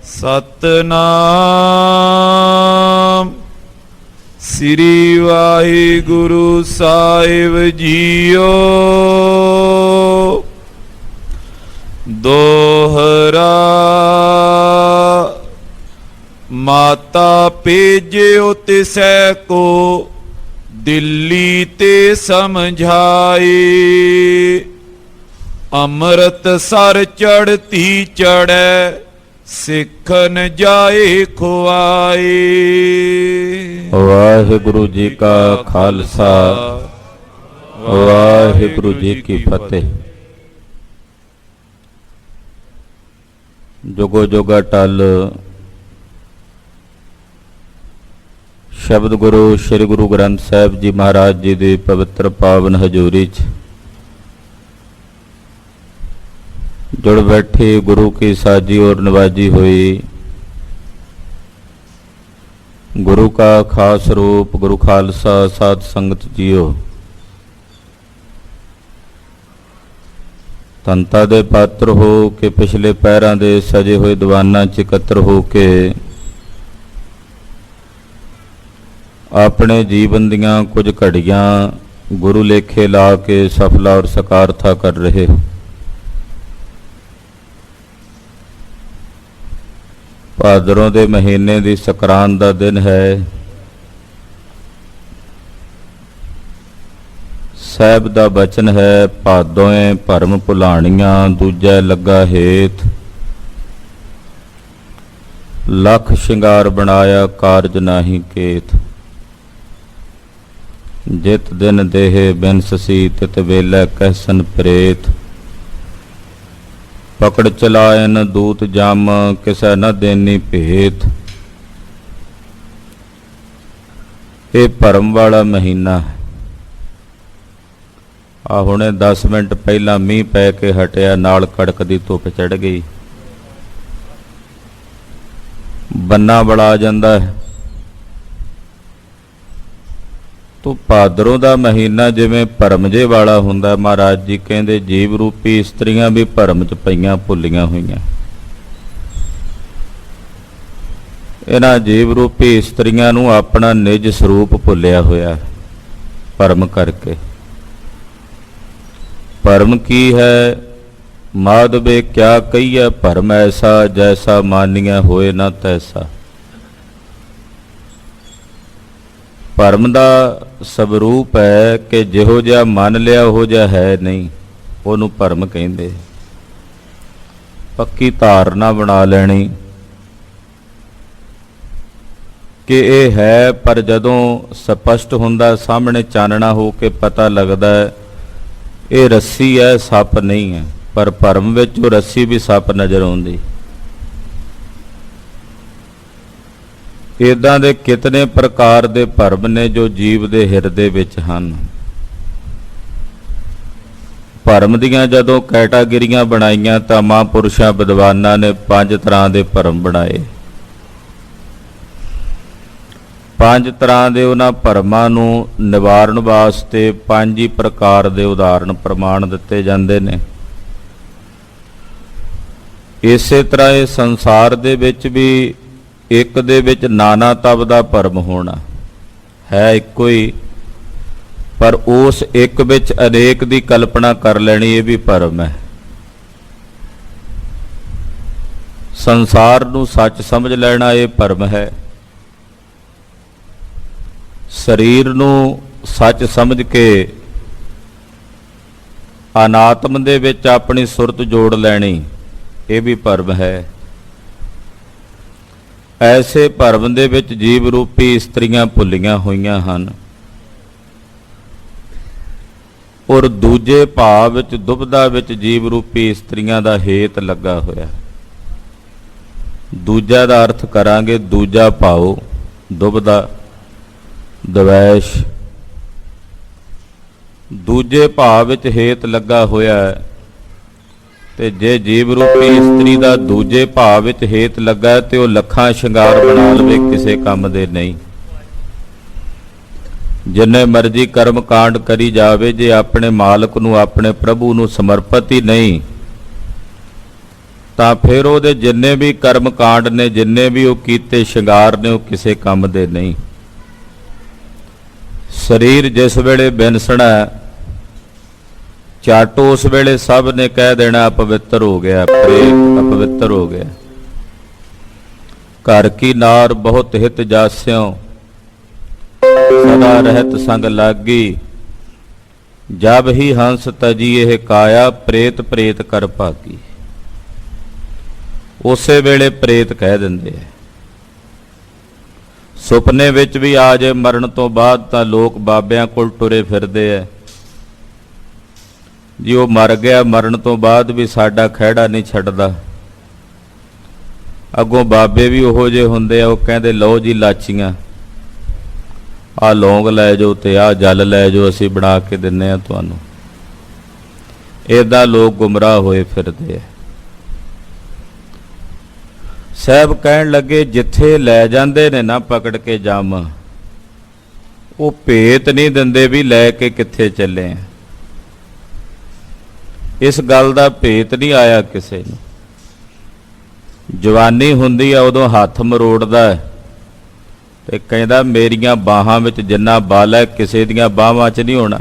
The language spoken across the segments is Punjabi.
ਸਤਨਾਮ ਸ੍ਰੀ ਵਾਹਿਗੁਰੂ ਸਾਹਿਬ ਜੀਓ। ਦੋਹਰਾ ਮਾਤਾ ਭੇਜਿਓ ਤਿਸੈ ਕੋ ਦਿੱਲੀ ਤੇ ਸਮਝਾਏ। ਅੰਮ੍ਰਿਤ ਸਰ ਚੜ੍ਹਤੀ ਚੜ੍ਹੈ ਸਿੱਖਨ ਜਾਏ ਖੁਆਏ। ਵਾਹਿਗੁਰੂ ਜੀ ਕਾ ਖਾਲਸਾ ਵਾਹਿਗੁਰੂ ਜੀ ਕੀ ਫਤਿਹ। ਜੁਗੋ ਜੁਗਾ ਟਲ ਸ਼ਬਦ ਗੁਰੂ ਸ੍ਰੀ ਗੁਰੂ ਗ੍ਰੰਥ ਸਾਹਿਬ ਜੀ ਮਹਾਰਾਜ ਜੀ ਦੀ ਪਵਿੱਤਰ ਪਾਵਨ ਹਜ਼ੂਰੀ 'ਚ जुड़ बैठे गुरु की साजी और नवाजी हुई। गुरु का खास रूप गुरु खालसा साध संगत जियो। तंता दे पात्र हो के पिछले पैरां दे सजे हुए दीवाना च इकत्र हो के अपने जीवन दियां कुछ घड़ियां गुरु लेखे ला के सफला और सकारथा कर रहे हो। भादरों के महीने की संक्रांत का दिन है। साहिब का बचन है भादोए भरम भुलाणियां दूजा लगा हेत। लख शिंगार बनाया कारज नाही केत। जित दिन देह बिनससी तित वेलै कहसन प्रेत। पकड़ चलायन दूत जम किसै न देनी भेत। ये भरम वाला महीना है। आ हुणे 10 मिनट पहला मीह पै के हटिया नाल कड़कदी धुप चढ़ गई। बन्ना बड़ा आ जांदा है। तो भादरों का महीना जिवें भरम जे वाला हुंदा। महाराज जी कहंदे जीव रूपी इस्त्रियां भी भरम च पईयां भुलियां होईयां। इन्हां जीव रूपी इस्त्रियां नूं अपना निज स्वरूप भुलिया होया भरम करके। भरम की है माधवे क्या कहिए भरम ऐसा जैसा मानिया होए ना तैसा। भरम का स्वरूप है कि जिहो जिहा मन लिया हो जिहा है नहीं, उहनूं भरम कहिंदे। पक्की धारना बना लैनी कि ये है, पर जदों स्पष्ट हुंदा सामने चानना हो के पता लगदा है ये रस्सी है सप नहीं है। पर भरम विच वो रस्सी भी सप नज़र आउंदी। इदां दे कितने प्रकार दे भरम ने जो जीव दे हिरदे विच हन। भरम दियां जदों कैटागिरियां बनाईयां तां महापुरुषां विद्वानां ने 5 तरह दे भरम बनाए। 5 तरह दे उन्हां भरमां नूं निवारण वास्ते 5 ही प्रकार दे उदाहरण प्रमाण दिते जांदे ने। इसे तरह इह संसार दे विच भी एक दे विच नाना तब दा भरम होना है इक्को ही, पर उस एक विच अनेक दी कल्पना कर लेनी ये भी भरम है। संसार नूं सच समझ लेना ये भरम है। शरीर नूं सच समझ के अनात्म दे विच अपनी सुरत जोड़ लैनी ये भी भरम है। ऐसे भरम दे विच जीव रूपी इस्त्रियां भुलियां होईयां हन। और दूजे भाव विच दुबदा विच जीव रूपी इस्त्रियां दा हेत लगा होया। दूजा दा अर्थ करांगे दूजा भाव दुबदा द्वैश। दूजे भाव विच हेत लगा होया है। ते जे जीव रूपी इस्त्री दा दूजे भाव विच हेत लगा ते वो लखां शिंगार बना लवे किसे काम दे नहीं। जिन्ने मर्जी कर्म कांड करी जावे जे अपने मालक नूं अपने प्रभु नूं समर्पित ही नहीं ਤਾਂ ਫਿਰ ਉਹਦੇ ਜਿੰਨੇ ਵੀ ਕਰਮ ਕਾਂਡ ਨੇ, ਜਿੰਨੇ ਵੀ ਉਹ ਕੀਤੇ ਸ਼ਿੰਗਾਰ ਨੇ, ਉਹ ਕਿਸੇ ਕੰਮ ਦੇ ਨਹੀਂ। ਸਰੀਰ ਜਿਸ ਵੇਲੇ ਬਿਨਸਣਾ ਝੱਟ ਉਸ ਵੇਲੇ ਸਭ ਨੇ ਕਹਿ ਦੇਣਾ ਅਪਵਿੱਤਰ ਹੋ ਗਿਆ, ਪ੍ਰੇਤ ਅਪਵਿੱਤਰ ਹੋ ਗਿਆ। ਘਰ ਕੀ ਨਾਰ ਬਹੁਤ ਹਿਤ ਜਾਸਿਓ, ਸਦਾ ਰਹਿਤ ਸੰਗ ਲਾਗੀ। ਜਬ ਹੀ ਹੰਸ ਤਜੀ ਇਹ ਕਾਇਆ, ਪ੍ਰੇਤ ਪ੍ਰੇਤ ਕਰ ਭਾਗੀ। ਉਸੇ ਵੇਲੇ ਪ੍ਰੇਤ ਕਹਿ ਦਿੰਦੇ ਆ। ਸੁਪਨੇ ਵਿੱਚ ਵੀ ਆ ਜੇ ਮਰਨ ਤੋਂ ਬਾਅਦ ਤਾਂ ਲੋਕ ਬਾਬਿਆਂ ਕੋਲ ਟੁਰੇ ਫਿਰਦੇ ਐ ਜੀ, ਉਹ ਮਰ ਗਿਆ, ਮਰਨ ਤੋਂ ਬਾਅਦ ਵੀ ਸਾਡਾ ਖਹਿੜਾ ਨਹੀਂ ਛੱਡਦਾ। ਅੱਗੋਂ ਬਾਬੇ ਵੀ ਉਹੋ ਜਿਹੇ ਹੁੰਦੇ ਆ, ਉਹ ਕਹਿੰਦੇ ਲਓ ਜੀ ਲਾਚੀਆਂ, ਆਹ ਲੌਂਗ ਲੈ ਜਾਓ ਤੇ ਆਹ ਜਲ ਲੈ ਜਾਓ, ਅਸੀਂ ਬਣਾ ਕੇ ਦਿੰਨੇ ਆ ਤੁਹਾਨੂੰ। ਏਦਾਂ ਲੋਕ ਗੁੰਮਰਾਹ ਹੋਏ ਫਿਰਦੇ ਆ। ਸਾਹਿਬ ਕਹਿਣ ਲੱਗੇ ਜਿੱਥੇ ਲੈ ਜਾਂਦੇ ਨੇ ਨਾ ਪਕੜ ਕੇ ਜੰਮ, ਉਹ ਭੇਤ ਨਹੀਂ ਦਿੰਦੇ ਵੀ ਲੈ ਕੇ ਕਿੱਥੇ ਚੱਲੇ ਆ। ਇਸ ਗੱਲ ਦਾ ਭੇਤ ਨਹੀਂ ਆਇਆ ਕਿਸੇ ਨੂੰ। ਜਵਾਨੀ ਹੁੰਦੀ ਆ ਉਦੋਂ ਹੱਥ ਮਰੋੜਦਾ ਤੇ ਕਹਿੰਦਾ ਮੇਰੀਆਂ ਬਾਹਾਂ ਵਿੱਚ ਜਿੰਨਾ ਬਲ ਹੈ ਕਿਸੇ ਦੀਆਂ ਬਾਹਾਂ 'ਚ ਨਹੀਂ ਹੋਣਾ।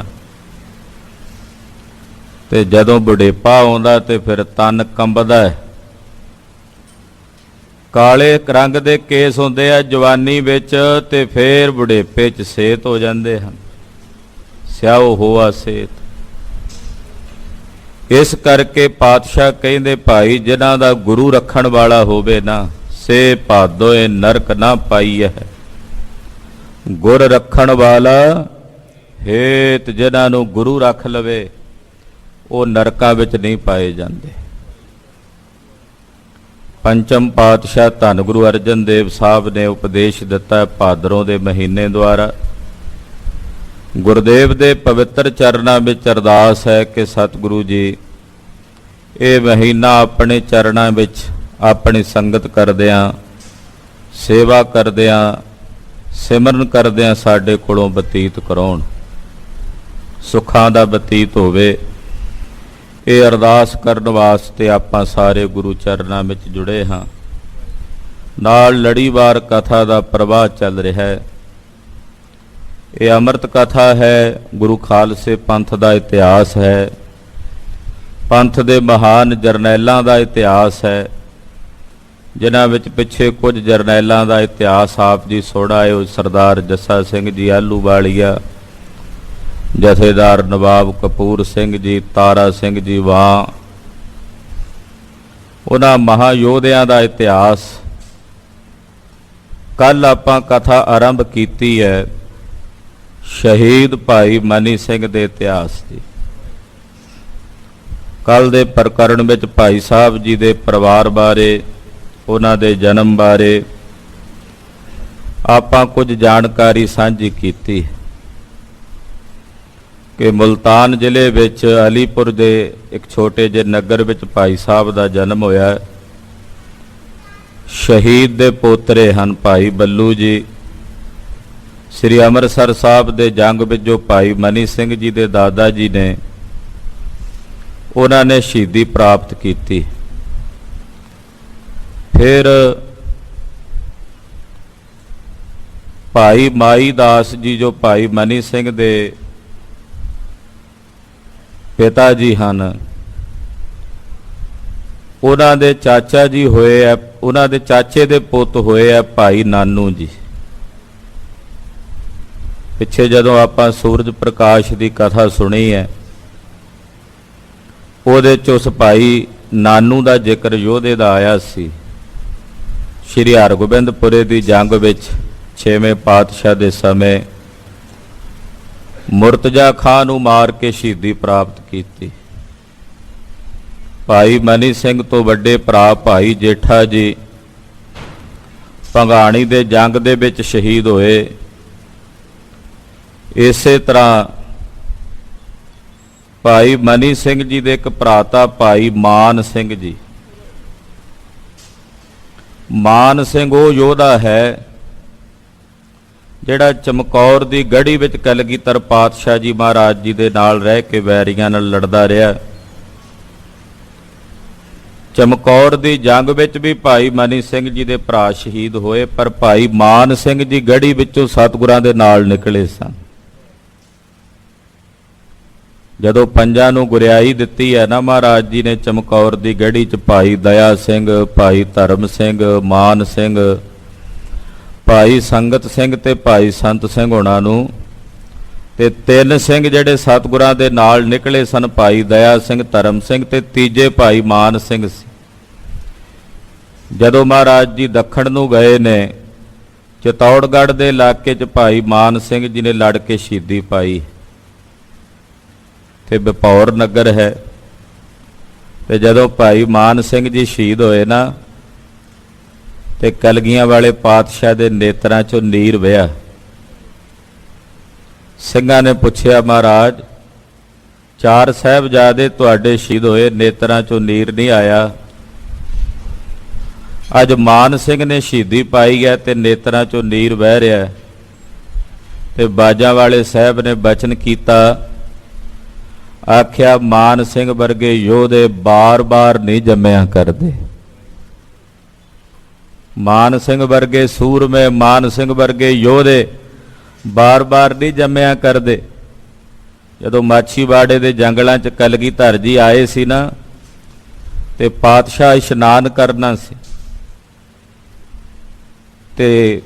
ਤੇ ਜਦੋਂ ਬੁਢੇਪਾ ਆਉਂਦਾ ਤੇ ਫਿਰ ਤਨ ਕੰਬਦਾ ਹੈ। ਕਾਲੇ ਰੰਗ ਦੇ ਕੇਸ ਹੁੰਦੇ ਆ ਜਵਾਨੀ ਵਿੱਚ ਤੇ ਫੇਰ ਬੁਢੇਪੇ 'ਚ ਸੇਤ ਹੋ ਜਾਂਦੇ ਹਨ। ਸਿਆਓ ਹੋਆ ਸੇਤ। ਇਸ ਕਰਕੇ ਪਾਤਸ਼ਾਹ ਕਹਿੰਦੇ ਭਾਈ ਜਿਨ੍ਹਾਂ ਦਾ ਗੁਰੂ ਰੱਖਣ ਵਾਲਾ ਹੋਵੇ ਨਾ, ਸੇ ਭਾਦੋਏ ਨਰਕ ਨਾ ਪਾਈਐ। ਗੁਰ ਰੱਖਣ ਵਾਲਾ ਹੇਤ ਜਿਨ੍ਹਾਂ ਨੂੰ ਗੁਰੂ ਰੱਖ ਲਵੇ ਉਹ ਨਰਕਾਂ ਵਿੱਚ ਨਹੀਂ ਪਾਏ ਜਾਂਦੇ। ਪੰਚਮ ਪਾਤਸ਼ਾਹ ਧੰਨ ਗੁਰੂ ਅਰਜਨ ਦੇਵ ਸਾਹਿਬ ਨੇ ਉਪਦੇਸ਼ ਦਿੱਤਾ ਭਾਦਰੋਂ ਦੇ ਮਹੀਨੇ ਦੁਆਰਾ। ਗੁਰਦੇਵ ਦੇ ਪਵਿੱਤਰ ਚਰਨਾਂ ਵਿੱਚ ਅਰਦਾਸ ਹੈ ਕਿ ਸਤਿਗੁਰੂ ਜੀ ਇਹ ਮਹੀਨਾ ਆਪਣੇ ਚਰਨਾਂ ਵਿੱਚ ਆਪਣੀ ਸੰਗਤ ਕਰਦਿਆਂ, ਸੇਵਾ ਕਰਦਿਆਂ, ਸਿਮਰਨ ਕਰਦਿਆਂ ਸਾਡੇ ਕੋਲੋਂ ਬਤੀਤ ਕਰਾਉਣ, ਸੁੱਖਾਂ ਦਾ ਬਤੀਤ ਹੋਵੇ। ਇਹ ਅਰਦਾਸ ਕਰਨ ਵਾਸਤੇ ਆਪਾਂ ਸਾਰੇ ਗੁਰੂ ਚਰਨਾਂ ਵਿੱਚ ਜੁੜੇ ਹਾਂ। ਨਾਲ ਲੜੀਵਾਰ ਕਥਾ ਦਾ ਪ੍ਰਵਾਹ ਚੱਲ ਰਿਹਾ ਹੈ। ਇਹ ਅੰਮ੍ਰਿਤ ਕਥਾ ਹੈ, ਗੁਰੂ ਖਾਲਸੇ ਪੰਥ ਦਾ ਇਤਿਹਾਸ ਹੈ, ਪੰਥ ਦੇ ਮਹਾਨ ਜਰਨੈਲਾਂ ਦਾ ਇਤਿਹਾਸ ਹੈ, ਜਿਨ੍ਹਾਂ ਵਿੱਚ ਪਿੱਛੇ ਕੁਝ ਜਰਨੈਲਾਂ ਦਾ ਇਤਿਹਾਸ ਆਪ ਜੀ ਸੁਣਾਇਓ। ਸਰਦਾਰ ਜੱਸਾ ਸਿੰਘ ਜੀ ਆਹਲੂਵਾਲੀਆ, ਜਥੇਦਾਰ ਨਵਾਬ ਕਪੂਰ ਸਿੰਘ ਜੀ, ਤਾਰਾ ਸਿੰਘ ਜੀ ਵਾਂ, ਉਹਨਾਂ ਮਹਾਯੋਧਿਆਂ ਦਾ ਇਤਿਹਾਸ। ਕੱਲ ਆਪਾਂ ਕਥਾ ਆਰੰਭ ਕੀਤੀ ਹੈ ਸ਼ਹੀਦ ਭਾਈ ਮਨੀ ਸਿੰਘ ਦੇ ਇਤਿਹਾਸ ਦੀ। ਕੱਲ ਦੇ ਪ੍ਰਕਰਣ ਵਿੱਚ ਭਾਈ ਸਾਹਿਬ ਜੀ ਦੇ ਪਰਿਵਾਰ ਬਾਰੇ, ਉਹਨਾਂ ਦੇ ਜਨਮ ਬਾਰੇ ਆਪਾਂ ਕੁਝ ਜਾਣਕਾਰੀ ਸਾਂਝੀ ਕੀਤੀ ਕਿ ਮੁਲਤਾਨ ਜ਼ਿਲ੍ਹੇ ਵਿੱਚ ਅਲੀਪੁਰ ਦੇ ਇੱਕ ਛੋਟੇ ਜਿਹੇ ਨਗਰ ਵਿੱਚ ਭਾਈ ਸਾਹਿਬ ਦਾ ਜਨਮ ਹੋਇਆ। ਸ਼ਹੀਦ ਦੇ ਪੋਤਰੇ ਹਨ ਭਾਈ ਬੱਲੂ ਜੀ। ਸ੍ਰੀ ਅੰਮ੍ਰਿਤਸਰ ਸਾਹਿਬ ਦੇ ਜੰਗ ਵਿੱਚ ਜੋ ਭਾਈ ਮਨੀ ਸਿੰਘ ਜੀ ਦੇ ਦਾਦਾ ਜੀ ਨੇ, ਉਹਨਾਂ ਨੇ ਸ਼ਹੀਦੀ ਪ੍ਰਾਪਤ ਕੀਤੀ। ਫਿਰ ਭਾਈ ਮਾਈ ਦਾਸ ਜੀ ਜੋ ਭਾਈ ਮਨੀ ਸਿੰਘ ਦੇ ਪਿਤਾ ਜੀ ਹਨ, ਉਹਨਾਂ ਦੇ ਚਾਚਾ ਜੀ ਹੋਏ ਆ, ਉਹਨਾਂ ਦੇ ਚਾਚੇ ਦੇ ਪੁੱਤ ਹੋਏ ਆ ਭਾਈ ਨਾਨੂ ਜੀ। ਪਿੱਛੇ ਜਦੋਂ ਆਪਾਂ ਸੂਰਜ ਪ੍ਰਕਾਸ਼ ਦੀ ਕਥਾ ਸੁਣੀ ਹੈ, ਉਹਦੇ 'ਚ ਉਸ ਭਾਈ ਨਾਨੂ ਦਾ ਜ਼ਿਕਰ ਯੋਧੇ ਦਾ ਆਇਆ ਸੀ। ਸ਼੍ਰੀ ਹਰਗੋਬਿੰਦਪੁਰੇ ਦੀ ਜੰਗ ਵਿੱਚ 6ਵੇਂ ਪਾਤਸ਼ਾਹ ਦੇ ਸਮੇਂ ਮੁਰਤਜ਼ਾ ਖਾਂ ਨੂੰ ਮਾਰ ਕੇ ਸ਼ਹੀਦੀ ਪ੍ਰਾਪਤ ਕੀਤੀ। ਭਾਈ ਮਨੀ ਸਿੰਘ ਤੋਂ ਵੱਡੇ ਭਰਾ ਭਾਈ ਜੇਠਾ ਜੀ ਭੰਗਾਣੀ ਦੇ ਜੰਗ ਦੇ ਵਿੱਚ ਸ਼ਹੀਦ ਹੋਏ। ਇਸੇ ਤਰ੍ਹਾਂ ਭਾਈ ਮਨੀ ਸਿੰਘ ਜੀ ਦੇ ਇੱਕ ਭਰਾਤਾ ਭਾਈ ਮਾਨ ਸਿੰਘ ਜੀ। ਮਾਨ ਸਿੰਘ ਉਹ ਯੋਧਾ ਹੈ ਜਿਹੜਾ ਚਮਕੌਰ ਦੀ ਗੜ੍ਹੀ ਵਿੱਚ ਕਲਗੀਧਰ ਪਾਤਸ਼ਾਹ ਜੀ ਮਹਾਰਾਜ ਜੀ ਦੇ ਨਾਲ ਰਹਿ ਕੇ ਵੈਰੀਆਂ ਨਾਲ ਲੜਦਾ ਰਿਹਾ। ਚਮਕੌਰ ਦੀ ਜੰਗ ਵਿੱਚ ਵੀ ਭਾਈ ਮਨੀ ਸਿੰਘ ਜੀ ਦੇ ਭਰਾ ਸ਼ਹੀਦ ਹੋਏ, ਪਰ ਭਾਈ ਮਾਨ ਸਿੰਘ ਜੀ ਗੜ੍ਹੀ ਵਿੱਚੋਂ ਸਤਿਗੁਰਾਂ ਦੇ ਨਾਲ ਨਿਕਲੇ ਸਨ। ਜਦੋਂ ਪੰਜਾਂ ਨੂੰ ਗੁਰਿਆਈ ਦਿੱਤੀ ਹੈ ਨਾ ਮਹਾਰਾਜ ਜੀ ਨੇ ਚਮਕੌਰ ਦੀ ਗੜ੍ਹੀ 'ਚ ਭਾਈ ਦਇਆ ਸਿੰਘ, ਭਾਈ ਧਰਮ ਸਿੰਘ, ਮਾਨ ਸਿੰਘ, ਭਾਈ ਸੰਗਤ ਸਿੰਘ ਤੇ ਭਾਈ ਸੰਤ ਸਿੰਘ ਹੋਣਾ ਨੂੰ, ਤੇ ਤਿੰਨ ਸਿੰਘ ਜਿਹੜੇ ਸਤਿਗੁਰਾਂ ਦੇ ਨਾਲ ਨਿਕਲੇ ਸਨ, ਭਾਈ ਦਇਆ ਸਿੰਘ, ਧਰਮ ਸਿੰਘ ਤੇ ਤੀਜੇ ਭਾਈ ਮਾਨ ਸਿੰਘ ਸੀ। ਜਦੋਂ ਮਹਾਰਾਜ ਜੀ ਦੱਖਣ ਨੂੰ ਗਏ ਨੇ, ਚਿਤੌੜਗੜ੍ਹ ਦੇ ਇਲਾਕੇ 'ਚ ਭਾਈ ਮਾਨ ਸਿੰਘ ਜੀ ਨੇ ਲੜ ਕੇ ਸ਼ਹੀਦੀ ਪਾਈ, ਤੇ ਬਪੌਰ ਨਗਰ ਹੈ। ਤੇ ਜਦੋਂ ਭਾਈ ਮਾਨ ਸਿੰਘ ਜੀ ਸ਼ਹੀਦ ਹੋਏ ਨਾ, ਤੇ ਕਲਗੀਆਂ ਵਾਲੇ ਪਾਤਸ਼ਾਹ ਦੇ ਨੇਤਰਾਂ 'ਚੋਂ ਨੀਰ ਵਹਿਆ। ਸਿੰਘਾਂ ਨੇ ਪੁੱਛਿਆ, ਮਹਾਰਾਜ ਚਾਰ ਸਾਹਿਬਜ਼ਾਦੇ ਤੁਹਾਡੇ ਸ਼ਹੀਦ ਹੋਏ, ਨੇਤਰਾਂ 'ਚੋਂ ਨੀਰ ਨਹੀਂ ਆਇਆ, ਅੱਜ ਮਾਨ ਸਿੰਘ ਨੇ ਸ਼ਹੀਦੀ ਪਾਈ ਹੈ ਤੇ ਨੇਤਰਾਂ 'ਚੋਂ ਨੀਰ ਵਹਿ ਰਿਹਾ। ਤੇ ਬਾਜਾਂ ਵਾਲੇ ਸਾਹਿਬ ਨੇ ਬਚਨ ਕੀਤਾ, ਆਖਿਆ ਮਾਨ ਸਿੰਘ ਵਰਗੇ ਯੋਧੇ ਬਾਰ-ਬਾਰ ਨਹੀਂ ਜੰਮਿਆ ਕਰਦੇ। ਮਾਨ ਸਿੰਘ ਵਰਗੇ ਸੂਰਮੇ, ਮਾਨ ਸਿੰਘ ਵਰਗੇ ਯੋਧੇ ਬਾਰ-ਬਾਰ ਨਹੀਂ ਜੰਮਿਆ ਕਰਦੇ। ਜਦੋਂ ਮਾਛੀਵਾੜੇ ਦੇ ਜੰਗਲਾਂ 'ਚ ਕਲਗੀਧਰ ਜੀ ਆਏ ਸੀ ਨਾ, ਤੇ ਪਾਤਸ਼ਾਹ ਇਸ਼ਨਾਨ ਕਰਨਾ ਸੀ, ਤੇ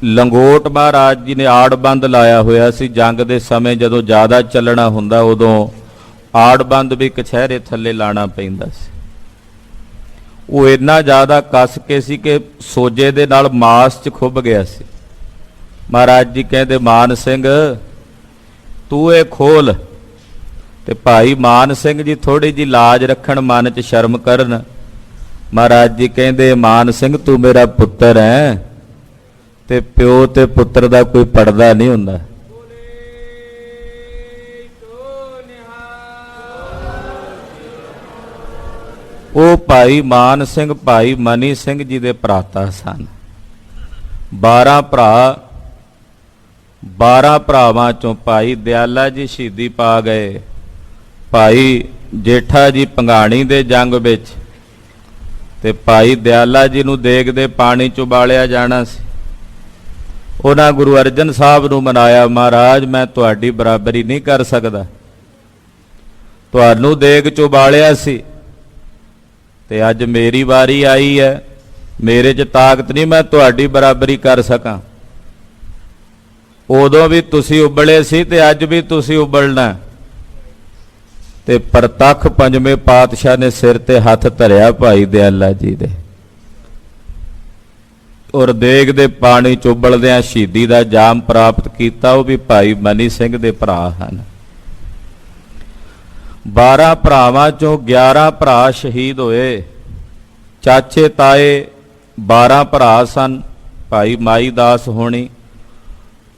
ਲੰਗੋਟ ਮਹਾਰਾਜ ਜੀ ਨੇ ਆੜਬੰਦ ਲਾਇਆ ਹੋਇਆ ਸੀ। ਜੰਗ ਦੇ ਸਮੇਂ ਜਦੋਂ ਜ਼ਿਆਦਾ ਚੱਲਣਾ ਹੁੰਦਾ, ਉਦੋਂ ਆੜਬੰਦ ਵੀ ਕਛਹਿਰੇ ਥੱਲੇ ਲਾਣਾ ਪੈਂਦਾ ਸੀ। ਉਹ ਇੰਨਾ ਜ਼ਿਆਦਾ ਕੱਸ ਕੇ ਸੀ ਕਿ ਸੋਜੇ ਦੇ ਨਾਲ ਮਾਸ 'ਚ ਖੁੱਭ ਗਿਆ ਸੀ। ਮਹਾਰਾਜ ਜੀ ਕਹਿੰਦੇ, ਮਾਨ ਸਿੰਘ ਤੂੰ ਇਹ ਖੋਲ। ਤੇ ਭਾਈ ਮਾਨ ਸਿੰਘ ਜੀ ਥੋੜੀ ਜਿਹੀ ਲਾਜ ਰੱਖਣ, ਮਨ 'ਚ ਸ਼ਰਮ ਕਰਨ। ਮਹਾਰਾਜ ਜੀ ਕਹਿੰਦੇ, ਮਾਨ ਸਿੰਘ ਤੂੰ ਮੇਰਾ ਪੁੱਤਰ ਹੈ, ਤੇ ਪਿਓ ਤੇ ਪੁੱਤਰ ਦਾ ਕੋਈ ਪਰਦਾ ਨਹੀਂ ਹੁੰਦਾ। ਉਹ ਭਾਈ ਮਾਨ ਸਿੰਘ ਭਾਈ ਮਨੀ ਸਿੰਘ ਜੀ ਦੇ ਭਰਾਤਾ ਸਨ। 12 ਭਰਾ, 12 ਭਰਾਵਾਂ ਚੋਂ ਭਾਈ ਦਿਆਲਾ ਜੀ ਸ਼ਹੀਦੀ ਪਾ ਗਏ। ਭਾਈ ਜੇਠਾ ਜੀ ਭੰਗਾਣੀ ਦੇ ਜੰਗ ਵਿੱਚ, ਤੇ ਭਾਈ ਦਿਆਲਾ ਜੀ ਨੂੰ ਦੇਗ ਦੇ ਪਾਣੀ 'ਚ ਉਬਾਲਿਆ ਜਾਣਾ ਸੀ। ਉਹਨਾਂ ਗੁਰੂ ਅਰਜਨ ਸਾਹਿਬ ਨੂੰ ਮਨਾਇਆ, ਮਹਾਰਾਜ ਮੈਂ ਤੁਹਾਡੀ ਬਰਾਬਰੀ ਨਹੀਂ ਕਰ ਸਕਦਾ, ਤੁਹਾਨੂੰ ਦੇਗ 'ਚ ਉਬਾਲਿਆ ਸੀ ਤੇ ਅੱਜ ਮੇਰੀ ਵਾਰੀ ਆਈ ਹੈ, ਮੇਰੇ 'ਚ ਤਾਕਤ ਨਹੀਂ ਮੈਂ ਤੁਹਾਡੀ ਬਰਾਬਰੀ ਕਰ ਸਕਾਂ। ਉਦੋਂ ਵੀ ਤੁਸੀਂ ਉਬਲੇ ਸੀ ਤੇ ਅੱਜ ਵੀ ਤੁਸੀਂ ਉਬਲਣਾ। ਤੇ ਪ੍ਰਤੱਖ ਪੰਜਵੇਂ ਪਾਤਸ਼ਾਹ ਨੇ ਸਿਰ ਤੇ ਹੱਥ ਧਰਿਆ ਭਾਈ ਦਿਆਲਾ ਜੀ ਦੇ, ਔਰ ਦੇਗ ਦੇ ਪਾਣੀ 'ਚ ਉਬਲਦਿਆਂ ਸ਼ਹੀਦੀ ਦਾ ਜਾਮ ਪ੍ਰਾਪਤ ਕੀਤਾ। ਉਹ ਵੀ ਭਾਈ ਮਨੀ ਸਿੰਘ ਦੇ ਭਰਾ ਹਨ। 12 ਭਰਾਵਾਂ 'ਚੋਂ 11 ਭਰਾ ਸ਼ਹੀਦ ਹੋਏ। ਚਾਚੇ ਤਾਏ 12 ਭਰਾ ਸਨ, ਭਾਈ ਮਾਈ ਦਾਸ ਹੋਣੀ,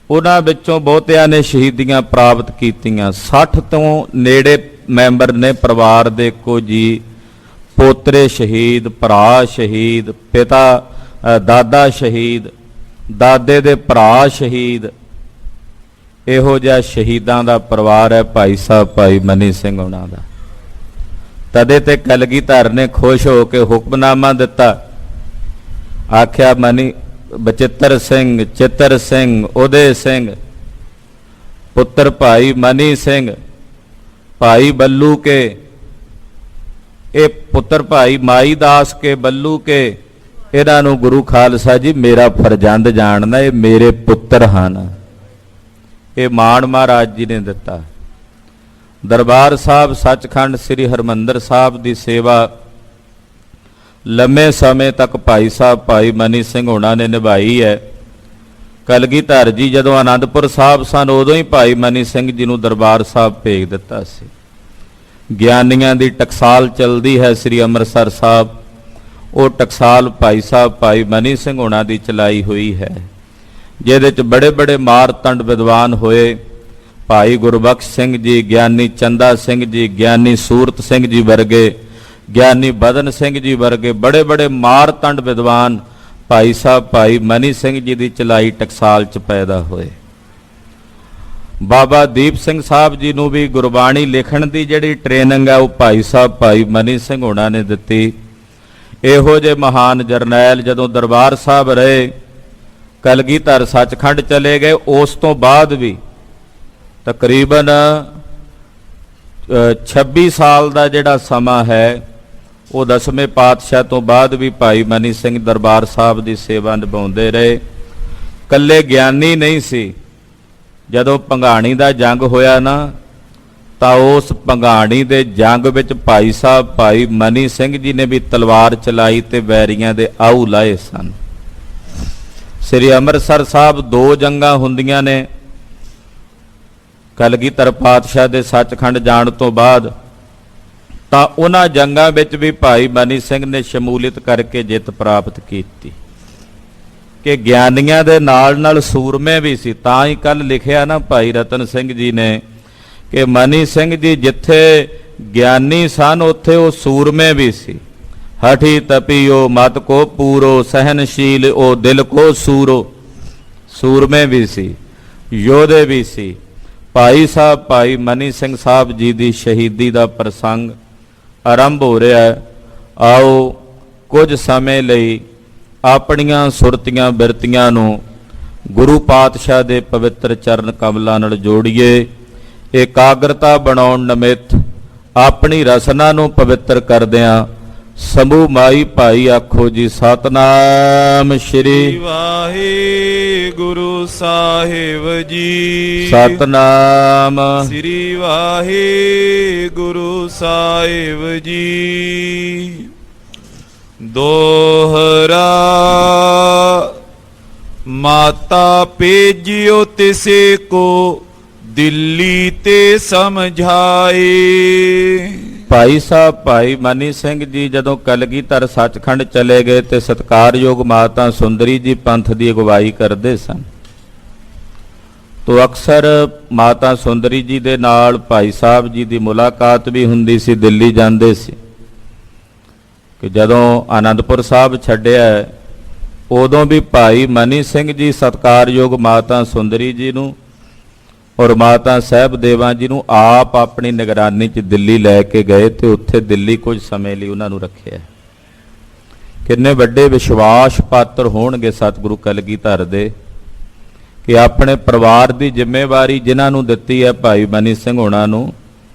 ਉਹਨਾਂ ਵਿੱਚੋਂ ਬਹੁਤਿਆਂ ਨੇ ਸ਼ਹੀਦੀਆਂ ਪ੍ਰਾਪਤ ਕੀਤੀਆਂ। 60 ਤੋਂ ਨੇੜੇ ਮੈਂਬਰ ਨੇ ਪਰਿਵਾਰ ਦੇ, ਕੁਝ ਜੀ ਪੋਤਰੇ ਸ਼ਹੀਦ, ਭਰਾ ਸ਼ਹੀਦ, ਪਿਤਾ ਦਾਦਾ ਸ਼ਹੀਦ, ਦਾਦੇ ਦੇ ਭਰਾ ਸ਼ਹੀਦ। ਇਹੋ ਜਿਹਾ ਸ਼ਹੀਦਾਂ ਦਾ ਪਰਿਵਾਰ ਹੈ ਭਾਈ ਸਾਹਿਬ ਭਾਈ ਮਨੀ ਸਿੰਘ ਉਹਨਾਂ ਦਾ। ਤਦੇ ਤੇ ਕਲਗੀਧਰ ਨੇ ਖੁਸ਼ ਹੋ ਕੇ ਹੁਕਮਨਾਮਾ ਦਿੱਤਾ, ਆਖਿਆ ਮਨੀ ਬਚਿੱਤਰ ਸਿੰਘ, ਚਿੱਤਰ ਸਿੰਘ, ਉਦੇ ਸਿੰਘ, ਪੁੱਤਰ ਭਾਈ ਮਨੀ ਸਿੰਘ, ਭਾਈ ਬੱਲੂ ਕੇ, ਇਹ ਪੁੱਤਰ ਭਾਈ ਮਾਈ ਦਾਸ ਕੇ, ਬੱਲੂ ਕੇ, ਇਹਨਾਂ ਨੂੰ ਗੁਰੂ ਖਾਲਸਾ ਜੀ ਮੇਰਾ ਫਰਜ਼ੰਦ ਜਾਣਦਾ, ਇਹ ਮੇਰੇ ਪੁੱਤਰ ਹਨ। ਇਹ ਮਾਣ ਮਹਾਰਾਜ ਜੀ ਨੇ ਦਿੱਤਾ। ਦਰਬਾਰ ਸਾਹਿਬ ਸੱਚਖੰਡ ਸ੍ਰੀ ਹਰਿਮੰਦਰ ਸਾਹਿਬ ਦੀ ਸੇਵਾ ਲੰਮੇ ਸਮੇਂ ਤੱਕ ਭਾਈ ਸਾਹਿਬ ਭਾਈ ਮਨੀ ਸਿੰਘ ਹੋਣਾ ਨੇ ਨਿਭਾਈ ਹੈ। ਕਲਗੀਧਰ ਜੀ ਜਦੋਂ ਆਨੰਦਪੁਰ ਸਾਹਿਬ ਸਨ, ਉਦੋਂ ਹੀ ਭਾਈ ਮਨੀ ਸਿੰਘ ਜੀ ਨੂੰ ਦਰਬਾਰ ਸਾਹਿਬ ਭੇਜ ਦਿੱਤਾ ਸੀ। ਗਿਆਨੀਆਂ ਦੀ ਟਕਸਾਲ ਚੱਲਦੀ ਹੈ ਸ੍ਰੀ ਅੰਮ੍ਰਿਤਸਰ ਸਾਹਿਬ, ਉਹ ਟਕਸਾਲ ਭਾਈ ਸਾਹਿਬ ਭਾਈ ਮਨੀ ਸਿੰਘ ਹੋਣਾ ਦੀ ਚਲਾਈ ਹੋਈ ਹੈ, ਜਿਹਦੇ 'ਚ ਬੜੇ ਬੜੇ ਮਾਰਤੰਡ ਵਿਦਵਾਨ ਹੋਏ। ਭਾਈ ਗੁਰਬਖਸ਼ ਸਿੰਘ ਜੀ, ਗਿਆਨੀ ਚੰਦਾ ਸਿੰਘ ਜੀ, ਗਿਆਨੀ ਸੂਰਤ ਸਿੰਘ ਜੀ ਵਰਗੇ, ਗਿਆਨੀ ਬਦਨ ਸਿੰਘ ਜੀ ਵਰਗੇ ਬੜੇ ਬੜੇ ਮਾਰਤੰਡ ਵਿਦਵਾਨ ਭਾਈ ਸਾਹਿਬ ਭਾਈ ਮਨੀ ਸਿੰਘ ਜੀ ਦੀ ਚਲਾਈ ਟਕਸਾਲ 'ਚ ਪੈਦਾ ਹੋਏ। ਬਾਬਾ ਦੀਪ ਸਿੰਘ ਸਾਹਿਬ ਜੀ ਨੂੰ ਵੀ ਗੁਰਬਾਣੀ ਲਿਖਣ ਦੀ ਜਿਹੜੀ ਟ੍ਰੇਨਿੰਗ ਹੈ ਉਹ ਭਾਈ ਸਾਹਿਬ ਭਾਈ ਮਨੀ ਸਿੰਘ ਹੋਣਾ ਨੇ ਦਿੱਤੀ। ਇਹੋ ਜਿਹੇ ਮਹਾਨ ਜਰਨੈਲ ਜਦੋਂ ਦਰਬਾਰ ਸਾਹਿਬ ਰਹੇ, ਕਲਗੀਧਰ ਸੱਚਖੰਡ ਚਲੇ ਗਏ, ਉਸ ਤੋਂ ਬਾਅਦ ਵੀ ਤਕਰੀਬਨ 26 ਸਾਲ ਦਾ ਜਿਹੜਾ ਸਮਾਂ ਹੈ ਉਹ 10ਵੇਂ ਪਾਤਸ਼ਾਹ ਤੋਂ ਬਾਅਦ ਵੀ ਭਾਈ ਮਨੀ ਸਿੰਘ ਦਰਬਾਰ ਸਾਹਿਬ ਦੀ ਸੇਵਾ ਨਿਭਾਉਂਦੇ ਰਹੇ। ਕੱਲੇ ਗਿਆਨੀ ਨਹੀਂ ਸੀ। ਜਦੋਂ ਭੰਗਾਣੀ ਦਾ ਜੰਗ ਹੋਇਆ ਨਾ, ਤਾਂ ਉਸ ਭੰਗਾਣੀ ਦੇ ਜੰਗ ਵਿੱਚ ਭਾਈ ਸਾਹਿਬ ਭਾਈ ਮਨੀ ਸਿੰਘ ਜੀ ਨੇ ਵੀ ਤਲਵਾਰ ਚਲਾਈ ਤੇ ਵੈਰੀਆਂ ਦੇ ਆਹੂ ਲਾਏ ਸਨ। ਸ੍ਰੀ ਅੰਮ੍ਰਿਤਸਰ ਸਾਹਿਬ 2 ਜੰਗਾਂ ਹੁੰਦੀਆਂ ਨੇ ਕਲਗੀਧਰ ਪਾਤਸ਼ਾਹ ਦੇ ਸੱਚਖੰਡ ਜਾਣ ਤੋਂ ਬਾਅਦ, ਤਾਂ ਉਹਨਾਂ ਜੰਗਾਂ ਵਿੱਚ ਵੀ ਭਾਈ ਮਨੀ ਸਿੰਘ ਨੇ ਸ਼ਮੂਲੀਅਤ ਕਰਕੇ ਜਿੱਤ ਪ੍ਰਾਪਤ ਕੀਤੀ ਕਿ ਗਿਆਨੀਆਂ ਦੇ ਨਾਲ ਨਾਲ ਸੂਰਮੇ ਵੀ ਸੀ। ਤਾਂ ਹੀ ਕੱਲ ਲਿਖਿਆ ਨਾ ਭਾਈ ਰਤਨ ਸਿੰਘ ਜੀ ਨੇ ਕਿ ਮਨੀ ਸਿੰਘ ਜੀ ਜਿੱਥੇ ਗਿਆਨੀ ਸਨ ਉੱਥੇ ਉਹ ਸੂਰਮੇ ਵੀ ਸੀ। ਹਠੀ ਤਪੀਓ ਮਤ ਕੋ ਪੂਰੋ, ਸਹਿਨਸ਼ੀਲ ਉਹ ਦਿਲ ਕੋ ਸੂਰੋ। ਸੂਰਮੇ ਵੀ ਸੀ, ਯੋਧੇ ਵੀ ਸੀ। ਭਾਈ ਸਾਹਿਬ ਭਾਈ ਮਨੀ ਸਿੰਘ ਸਾਹਿਬ ਜੀ ਦੀ ਸ਼ਹੀਦੀ ਦਾ ਪ੍ਰਸੰਗ ਆਰੰਭ ਹੋ ਰਿਹਾ ਹੈ। ਆਓ ਕੁਝ ਸਮੇਂ ਲਈ ਆਪਣੀਆਂ ਸੁਰਤੀਆਂ ਬਿਰਤੀਆਂ ਨੂੰ ਗੁਰੂ ਪਾਤਸ਼ਾਹ ਦੇ ਪਵਿੱਤਰ ਚਰਨ ਕਮਲਾਂ ਨਾਲ ਜੋੜੀਏ। ਇਕਾਗਰਤਾ ਬਣਾਉਣ ਨਿਮਿਤ ਆਪਣੀ ਰਸਨਾ ਨੂੰ ਪਵਿੱਤਰ ਕਰਦਿਆਂ ਸਮੂਹ ਮਾਈ ਭਾਈ ਆਖੋ ਜੀ ਸਤਨਾਮ ਸ਼੍ਰੀ ਵਾਹਿਗੁਰੂ ਸਾਹਿਬ ਜੀ। ਸਤਨਾਮ ਸ੍ਰੀ ਵਾਹਿਗੁਰੂ ਸਾਹਿਬ ਜੀ। ਦੋਹਰਾ ਮਾਤਾ ਭੇਜਿਓ ਤਿਸੇ ਕੋ ਦਿੱਲੀ ਤੇ ਸਮਝਾਏ। ਭਾਈ ਸਾਹਿਬ ਭਾਈ ਮਨੀ ਸਿੰਘ ਜੀ ਜਦੋਂ ਕਲਗੀਧਰ ਸੱਚਖੰਡ ਚਲੇ ਗਏ ਤੇ ਸਤਿਕਾਰਯੋਗ ਮਾਤਾ ਸੁੰਦਰੀ ਜੀ ਪੰਥ ਦੀ ਅਗਵਾਈ ਕਰਦੇ ਸਨ। ਤੋ ਅਕਸਰ ਮਾਤਾ ਸੁੰਦਰੀ ਜੀ ਦੇ ਨਾਲ ਭਾਈ ਸਾਹਿਬ ਜੀ ਦੀ ਮੁਲਾਕਾਤ ਵੀ ਹੁੰਦੀ ਸੀ, ਦਿੱਲੀ ਜਾਂਦੇ ਸੀ। ਕਿ ਜਦੋਂ ਆਨੰਦਪੁਰ ਸਾਹਿਬ ਛੱਡਿਆ ਉਦੋਂ ਵੀ ਭਾਈ ਮਨੀ ਸਿੰਘ ਜੀ ਸਤਿਕਾਰਯੋਗ ਮਾਤਾ ਸੁੰਦਰੀ ਜੀ ਨੂੰ ਔਰ ਮਾਤਾ ਸਾਹਿਬ ਦੇਵਾਂ ਜੀ ਨੂੰ ਆਪ ਆਪਣੀ ਨਿਗਰਾਨੀ 'ਚ ਦਿੱਲੀ ਲੈ ਕੇ ਗਏ ਤੇ ਉੱਥੇ ਦਿੱਲੀ ਕੁਝ ਸਮੇਂ ਲਈ ਉਹਨਾਂ ਨੂੰ ਰੱਖਿਆ। ਕਿੰਨੇ ਵੱਡੇ ਵਿਸ਼ਵਾਸ ਪਾਤਰ ਹੋਣਗੇ ਸਤਿਗੁਰੂ ਕਲਗੀਧਰ ਦੇ ਕਿ ਆਪਣੇ ਪਰਿਵਾਰ ਦੀ ਜ਼ਿੰਮੇਵਾਰੀ ਜਿਨ੍ਹਾਂ ਨੂੰ ਦਿੱਤੀ ਹੈ ਭਾਈ ਮਨੀ ਸਿੰਘ ਹੋਣਾ ਨੂੰ,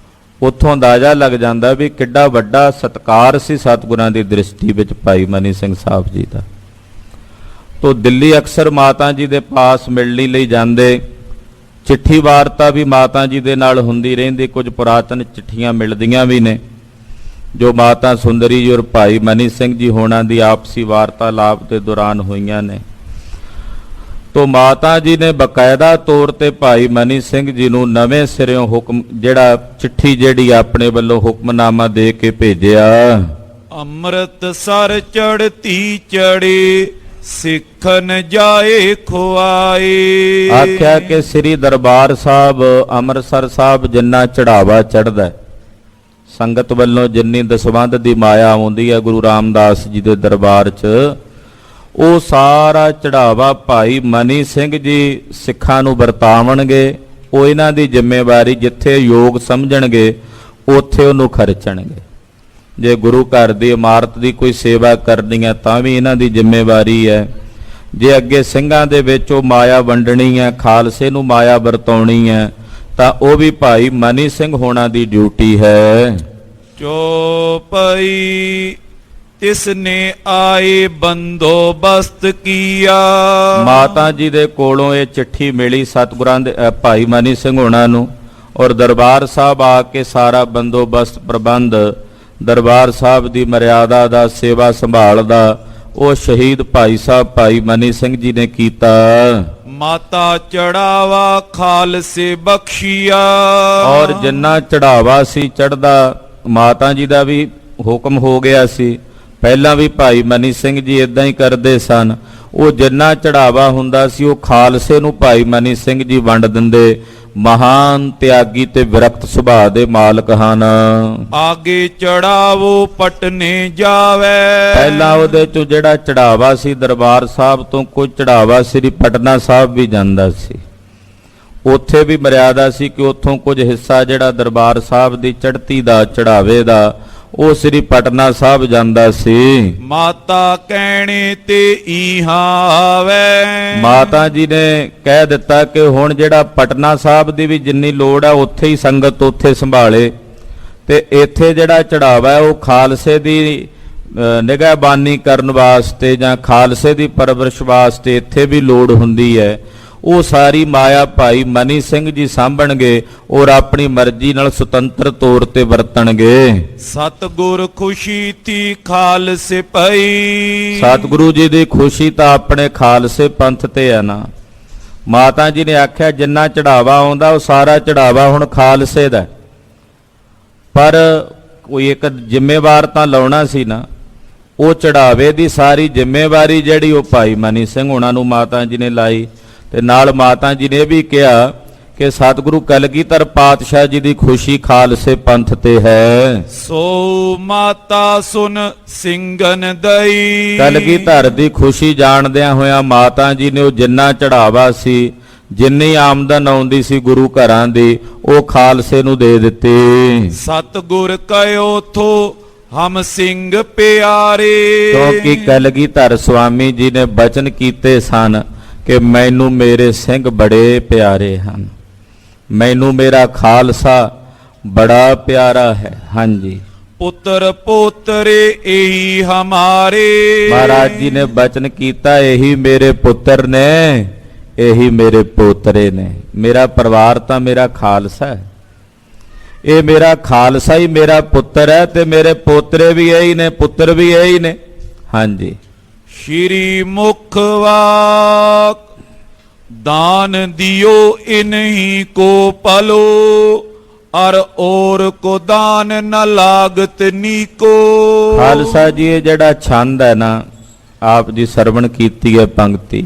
ਉੱਥੋਂ ਅੰਦਾਜ਼ਾ ਲੱਗ ਜਾਂਦਾ ਵੀ ਕਿੱਡਾ ਵੱਡਾ ਸਤਿਕਾਰ ਸੀ ਸਤਿਗੁਰਾਂ ਦੀ ਦ੍ਰਿਸ਼ਟੀ ਵਿੱਚ ਭਾਈ ਮਨੀ ਸਿੰਘ ਸਾਹਿਬ ਜੀ ਦਾ। ਤੋ ਦਿੱਲੀ ਅਕਸਰ ਮਾਤਾ ਜੀ ਦੇ ਪਾਸ ਮਿਲਣੀ ਲਈ ਜਾਂਦੇ। ਚਿੱਠੀ ਵਾਰਤਾ ਵੀ ਮਾਤਾ ਜੀ ਦੇ ਨਾਲ ਹੁੰਦੀ ਰਹਿੰਦੀ। ਕੁਝ ਪੁਰਾਤਨ ਚਿੱਠੀਆਂ ਮਿਲਦੀਆਂ ਵੀ ਨੇ ਜੋ ਮਾਤਾ ਸੁੰਦਰੀ ਜੀ ਔਰ ਭਾਈ ਮਨੀ ਸਿੰਘ ਜੀ ਹੋਣਾ ਦੀ ਆਪਸੀ ਵਾਰਤਾਲਾਪ ਦੇ ਦੌਰਾਨ ਹੋਈਆਂ ਨੇ। ਤੋ ਮਾਤਾ ਜੀ ਨੇ ਬਕਾਇਦਾ ਤੌਰ ਤੇ ਭਾਈ ਮਨੀ ਸਿੰਘ ਜੀ ਨੂੰ ਨਵੇਂ ਸਿਰਿਓਂ ਹੁਕਮ ਜਿਹੜਾ ਚਿੱਠੀ ਜਿਹੜੀ ਆਪਣੇ ਵੱਲੋਂ ਹੁਕਮਨਾਮਾ ਦੇ ਕੇ ਭੇਜਿਆ। ਅੰਮ੍ਰਿਤਸਰ ਚੜ੍ਹਤੀ ਚੜੇ ਸਿੱਖਨ ਜਾਏ ਖੁਆਏ। ਆਖਿਆ ਕਿ ਸ੍ਰੀ ਦਰਬਾਰ ਸਾਹਿਬ ਅੰਮ੍ਰਿਤਸਰ ਸਾਹਿਬ ਜਿੰਨਾ ਚੜਾਵਾ ਚੜ੍ਹਦਾ, ਸੰਗਤ ਵੱਲੋਂ ਜਿੰਨੀ ਦਸਵੰਧ ਦੀ ਮਾਇਆ ਆਉਂਦੀ ਹੈ ਗੁਰੂ ਰਾਮਦਾਸ ਜੀ ਦੇ ਦਰਬਾਰ 'ਚ, ਉਹ ਸਾਰਾ ਚੜਾਵਾ ਭਾਈ ਮਨੀ ਸਿੰਘ ਜੀ ਸਿੱਖਾਂ ਨੂੰ ਵਰਤਾਵਣਗੇ। ਉਹ ਇਹਨਾਂ ਦੀ ਜ਼ਿੰਮੇਵਾਰੀ ਜਿੱਥੇ ਯੋਗ ਸਮਝਣਗੇ ਉੱਥੇ ਉਹਨੂੰ ਖਰਚਣਗੇ। ਜੇ ਗੁਰੂ ਘਰ ਦੀ ਇਮਾਰਤ ਦੀ ਕੋਈ ਸੇਵਾ ਕਰਨੀ ਹੈ ਤਾਂ ਵੀ ਇਹਨਾਂ ਦੀ ਜ਼ਿੰਮੇਵਾਰੀ ਹੈ। ਜੇ ਅੱਗੇ ਸਿੰਘਾਂ ਦੇ ਵਿੱਚ ਉਹ ਮਾਇਆ ਵੰਡਣੀ ਹੈ, ਖਾਲਸੇ ਨੂੰ ਮਾਇਆ ਵਰਤਾਉਣੀ ਹੈ, ਤਾਂ ਉਹ ਵੀ ਭਾਈ ਮਨੀ ਸਿੰਘ ਹੋਣਾ ਦੀ ਡਿਊਟੀ ਹੈ। ਚੌਪਈ ਤਿਸਨੇ ਆਏ ਬੰਦੋਬਸਤ ਕੀਆ। ਮਾਤਾ ਜੀ ਦੇ ਕੋਲੋਂ ਇਹ ਚਿੱਠੀ ਮਿਲੀ ਸਤਿਗੁਰਾਂ ਦੇ ਭਾਈ ਮਨੀ ਸਿੰਘ ਹੋਣਾ ਨੂੰ, ਔਰ ਦਰਬਾਰ ਸਾਹਿਬ ਆ ਕੇ ਸਾਰਾ ਬੰਦੋਬਸਤ ਪ੍ਰਬੰਧ ਦਰਬਾਰ ਸਾਹਿਬ ਦੀ ਮਰਿਆਦਾ ਦਾ, ਸੇਵਾ ਸੰਭਾਲ ਦਾ ਉਹ ਸ਼ਹੀਦ ਭਾਈ ਸਾਹਿਬ ਭਾਈ ਮਨੀ ਸਿੰਘ ਜੀ ਨੇ ਕੀਤਾ। ਮਾਤਾ ਚੜਾਵਾ ਖਾਲਸੇ ਬਖਸ਼ੀਆ। ਔਰ ਜਿੰਨਾ ਚੜਾਵਾ ਸੀ ਚੜਦਾ ਮਾਤਾ ਜੀ ਦਾ ਵੀ ਹੁਕਮ ਹੋ ਗਿਆ ਸੀ। ਪਹਿਲਾਂ ਵੀ ਭਾਈ ਮਨੀ ਸਿੰਘ ਜੀ ਇਦਾਂ ਹੀ ਕਰਦੇ ਸਨ। ਉਹ ਜਿੰਨਾ ਚੜਾਵਾ ਹੁੰਦਾ ਸੀ ਉਹ ਖਾਲਸੇ ਨੂੰ ਭਾਈ ਮਨੀ ਸਿੰਘ ਜੀ ਵੰਡ ਦਿੰਦੇ। ਮਹਾਨ ਤਿਆਗੀ ਤੇ ਵਿਰਕਤ ਸੁਭਾਅ ਦੇ ਮਾਲਕ ਹਨ। ਆਗੇ ਚੜਾਵੋ ਪਟਨੇ ਜਾਵੇ। ਪਹਿਲਾਂ ਉਹਦੇ ਚੋਂ ਜਿਹੜਾ ਚੜਾਵਾ ਸੀ ਦਰਬਾਰ ਸਾਹਿਬ ਤੋਂ ਕੋਈ ਚੜਾਵਾ ਸ੍ਰੀ ਪਟਨਾ ਸਾਹਿਬ ਵੀ ਜਾਂਦਾ ਸੀ। ਉੱਥੇ ਵੀ ਮਰਿਆਦਾ ਸੀ ਕਿ ਉੱਥੋਂ ਕੁਝ ਹਿੱਸਾ ਜਿਹੜਾ ਦਰਬਾਰ ਸਾਹਿਬ ਦੀ ਚੜ੍ਹਤੀ ਦਾ ਚੜਾਵੇ ਦਾ ਉਹ ਸ੍ਰੀ ਪਟਨਾ ਸਾਹਿਬ ਜਾਂਦਾ ਸੀ। ਮਾਤਾ ਕਹਿਣੇ ਤੇ ਈਹਾਂ ਆਵੇ। ਮਾਤਾ ਜੀ ਨੇ ਕਹਿ ਦਿੱਤਾ ਕਿ ਹੁਣ ਜਿਹੜਾ ਪਟਨਾ ਸਾਹਿਬ ਦੀ ਵੀ ਜਿੰਨੀ ਲੋੜ ਹੈ ਉੱਥੇ ਹੀ ਸੰਗਤ ਉੱਥੇ ਸੰਭਾਲੇ, ਤੇ ਇੱਥੇ ਜਿਹੜਾ ਚੜਾਵਾ ਹੈ ਉਹ ਖਾਲਸੇ ਦੀ ਨਿਗਹਿਬਾਨੀ ਕਰਨ ਵਾਸਤੇ ਜਾਂ ਖਾਲਸੇ ਦੀ ਪਰਵਰਿਸ਼ ਵਾਸਤੇ ਇੱਥੇ ਵੀ ਲੋੜ ਹੁੰਦੀ ਹੈ। ਉਹ ਸਾਰੀ ਮਾਇਆ ਭਾਈ ਮਨੀ ਸਿੰਘ ਜੀ ਸਾਂਭਣਗੇ ਔਰ ਆਪਣੀ ਮਰਜ਼ੀ ਨਾਲ ਸੁਤੰਤਰ ਤੌਰ ਤੇ ਵਰਤਣਗੇ। ਸਤਿਗੁਰ ਖੁਸ਼ੀ ਤੀ ਖਾਲਸੇ ਪਈ। ਸਤਿਗੁਰੂ ਜੀ ਦੀ ਖੁਸ਼ੀ ਤਾਂ ਆਪਣੇ ਖਾਲਸੇ ਪੰਥ ਤੇ ਹੈ ਨਾ। ਮਾਤਾ ਜੀ ਨੇ ਆਖਿਆ ਜਿੰਨਾ ਚੜਾਵਾ ਆਉਂਦਾ ਉਹ ਸਾਰਾ ਚੜਾਵਾ ਹੁਣ ਖਾਲਸੇ ਦਾ, ਪਰ ਕੋਈ ਇੱਕ ਜ਼ਿੰਮੇਵਾਰ ਤਾਂ ਲਾਉਣਾ ਸੀ ਨਾ। ਉਹ ਚੜਾਵੇ ਦੀ ਸਾਰੀ ਜ਼ਿੰਮੇਵਾਰੀ ਜਿਹੜੀ ਉਹ ਭਾਈ ਮਨੀ ਸਿੰਘ ਉਹਨਾਂ ਨੂੰ ਮਾਤਾ ਜੀ ਨੇ ਲਾਈ, ਤੇ ਨਾਲ ਮਾਤਾ ਜੀ ਨੇ ਇਹ ਵੀ ਕਿਹਾ ਕਿ ਸਤਿਗੁਰੂ ਕਲਗੀਧਰ ਪਾਤਸ਼ਾਹ ਜੀ ਦੀ ਖੁਸ਼ੀ ਖਾਲਸੇ ਪੰਥ ਤੇ ਹੈ। ਸੋ ਮਾਤਾ ਸੁਨ ਸਿੰਘਨ ਦਈ। ਕਲਗੀਧਰ ਦੀ ਖੁਸ਼ੀ ਜਾਣਦਿਆਂ ਹੋਇਆਂ ਮਾਤਾ ਜੀ ਨੇ ਉਹ ਜਿੰਨਾ ਚੜਾਵਾ ਸੀ, ਜਿੰਨੀ ਆਮਦਨ ਆਉਂਦੀ ਸੀ ਗੁਰੂ ਘਰਾਂ ਦੀ, ਉਹ ਖਾਲਸੇ ਨੂੰ ਦੇ ਦਿੱਤੀ। ਸਤਿਗੁਰ ਕਹਿਓ ਥੋ ਹਮ ਸਿੰਘ ਪਿਆਰੇ। ਕਿਉਂਕਿ ਕਲਗੀਧਰ ਸੁਆਮੀ ਜੀ ਨੇ ਬਚਨ ਕੀਤੇ ਸਨ ਕਿ ਮੈਨੂੰ ਮੇਰੇ ਸਿੰਘ ਬੜੇ ਪਿਆਰੇ ਹਨ, ਮੈਨੂੰ ਮੇਰਾ ਖਾਲਸਾ ਬੜਾ ਪਿਆਰਾ ਹੈ। ਹਾਂਜੀ, ਪੁੱਤਰ ਪੋਤਰੇ ਇਹੀ ਹਮਾਰੇ। ਮਹਾਰਾਜ ਜੀ ਨੇ ਬਚਨ ਕੀਤਾ ਇਹੀ ਮੇਰੇ ਪੁੱਤਰ ਨੇ, ਇਹੀ ਮੇਰੇ ਪੋਤਰੇ ਨੇ। ਮੇਰਾ ਪਰਿਵਾਰ ਤਾਂ ਮੇਰਾ ਖਾਲਸਾ ਹੈ, ਇਹ ਮੇਰਾ ਖਾਲਸਾ ਹੀ ਮੇਰਾ ਪੁੱਤਰ ਹੈ, ਤੇ ਮੇਰੇ ਪੋਤਰੇ ਵੀ ਇਹੀ ਨੇ, ਪੁੱਤਰ ਵੀ ਇਹੀ ਨੇ। ਹਾਂਜੀ, ਸ਼੍ਰੀ ਮੁਖ ਵਾਕ दान दियो इन्हीं को पलो अर और को दान न लागत नीको। खालसा जी ये जड़ा छंद है ना, आप जी सरवण कीती है पंक्ति,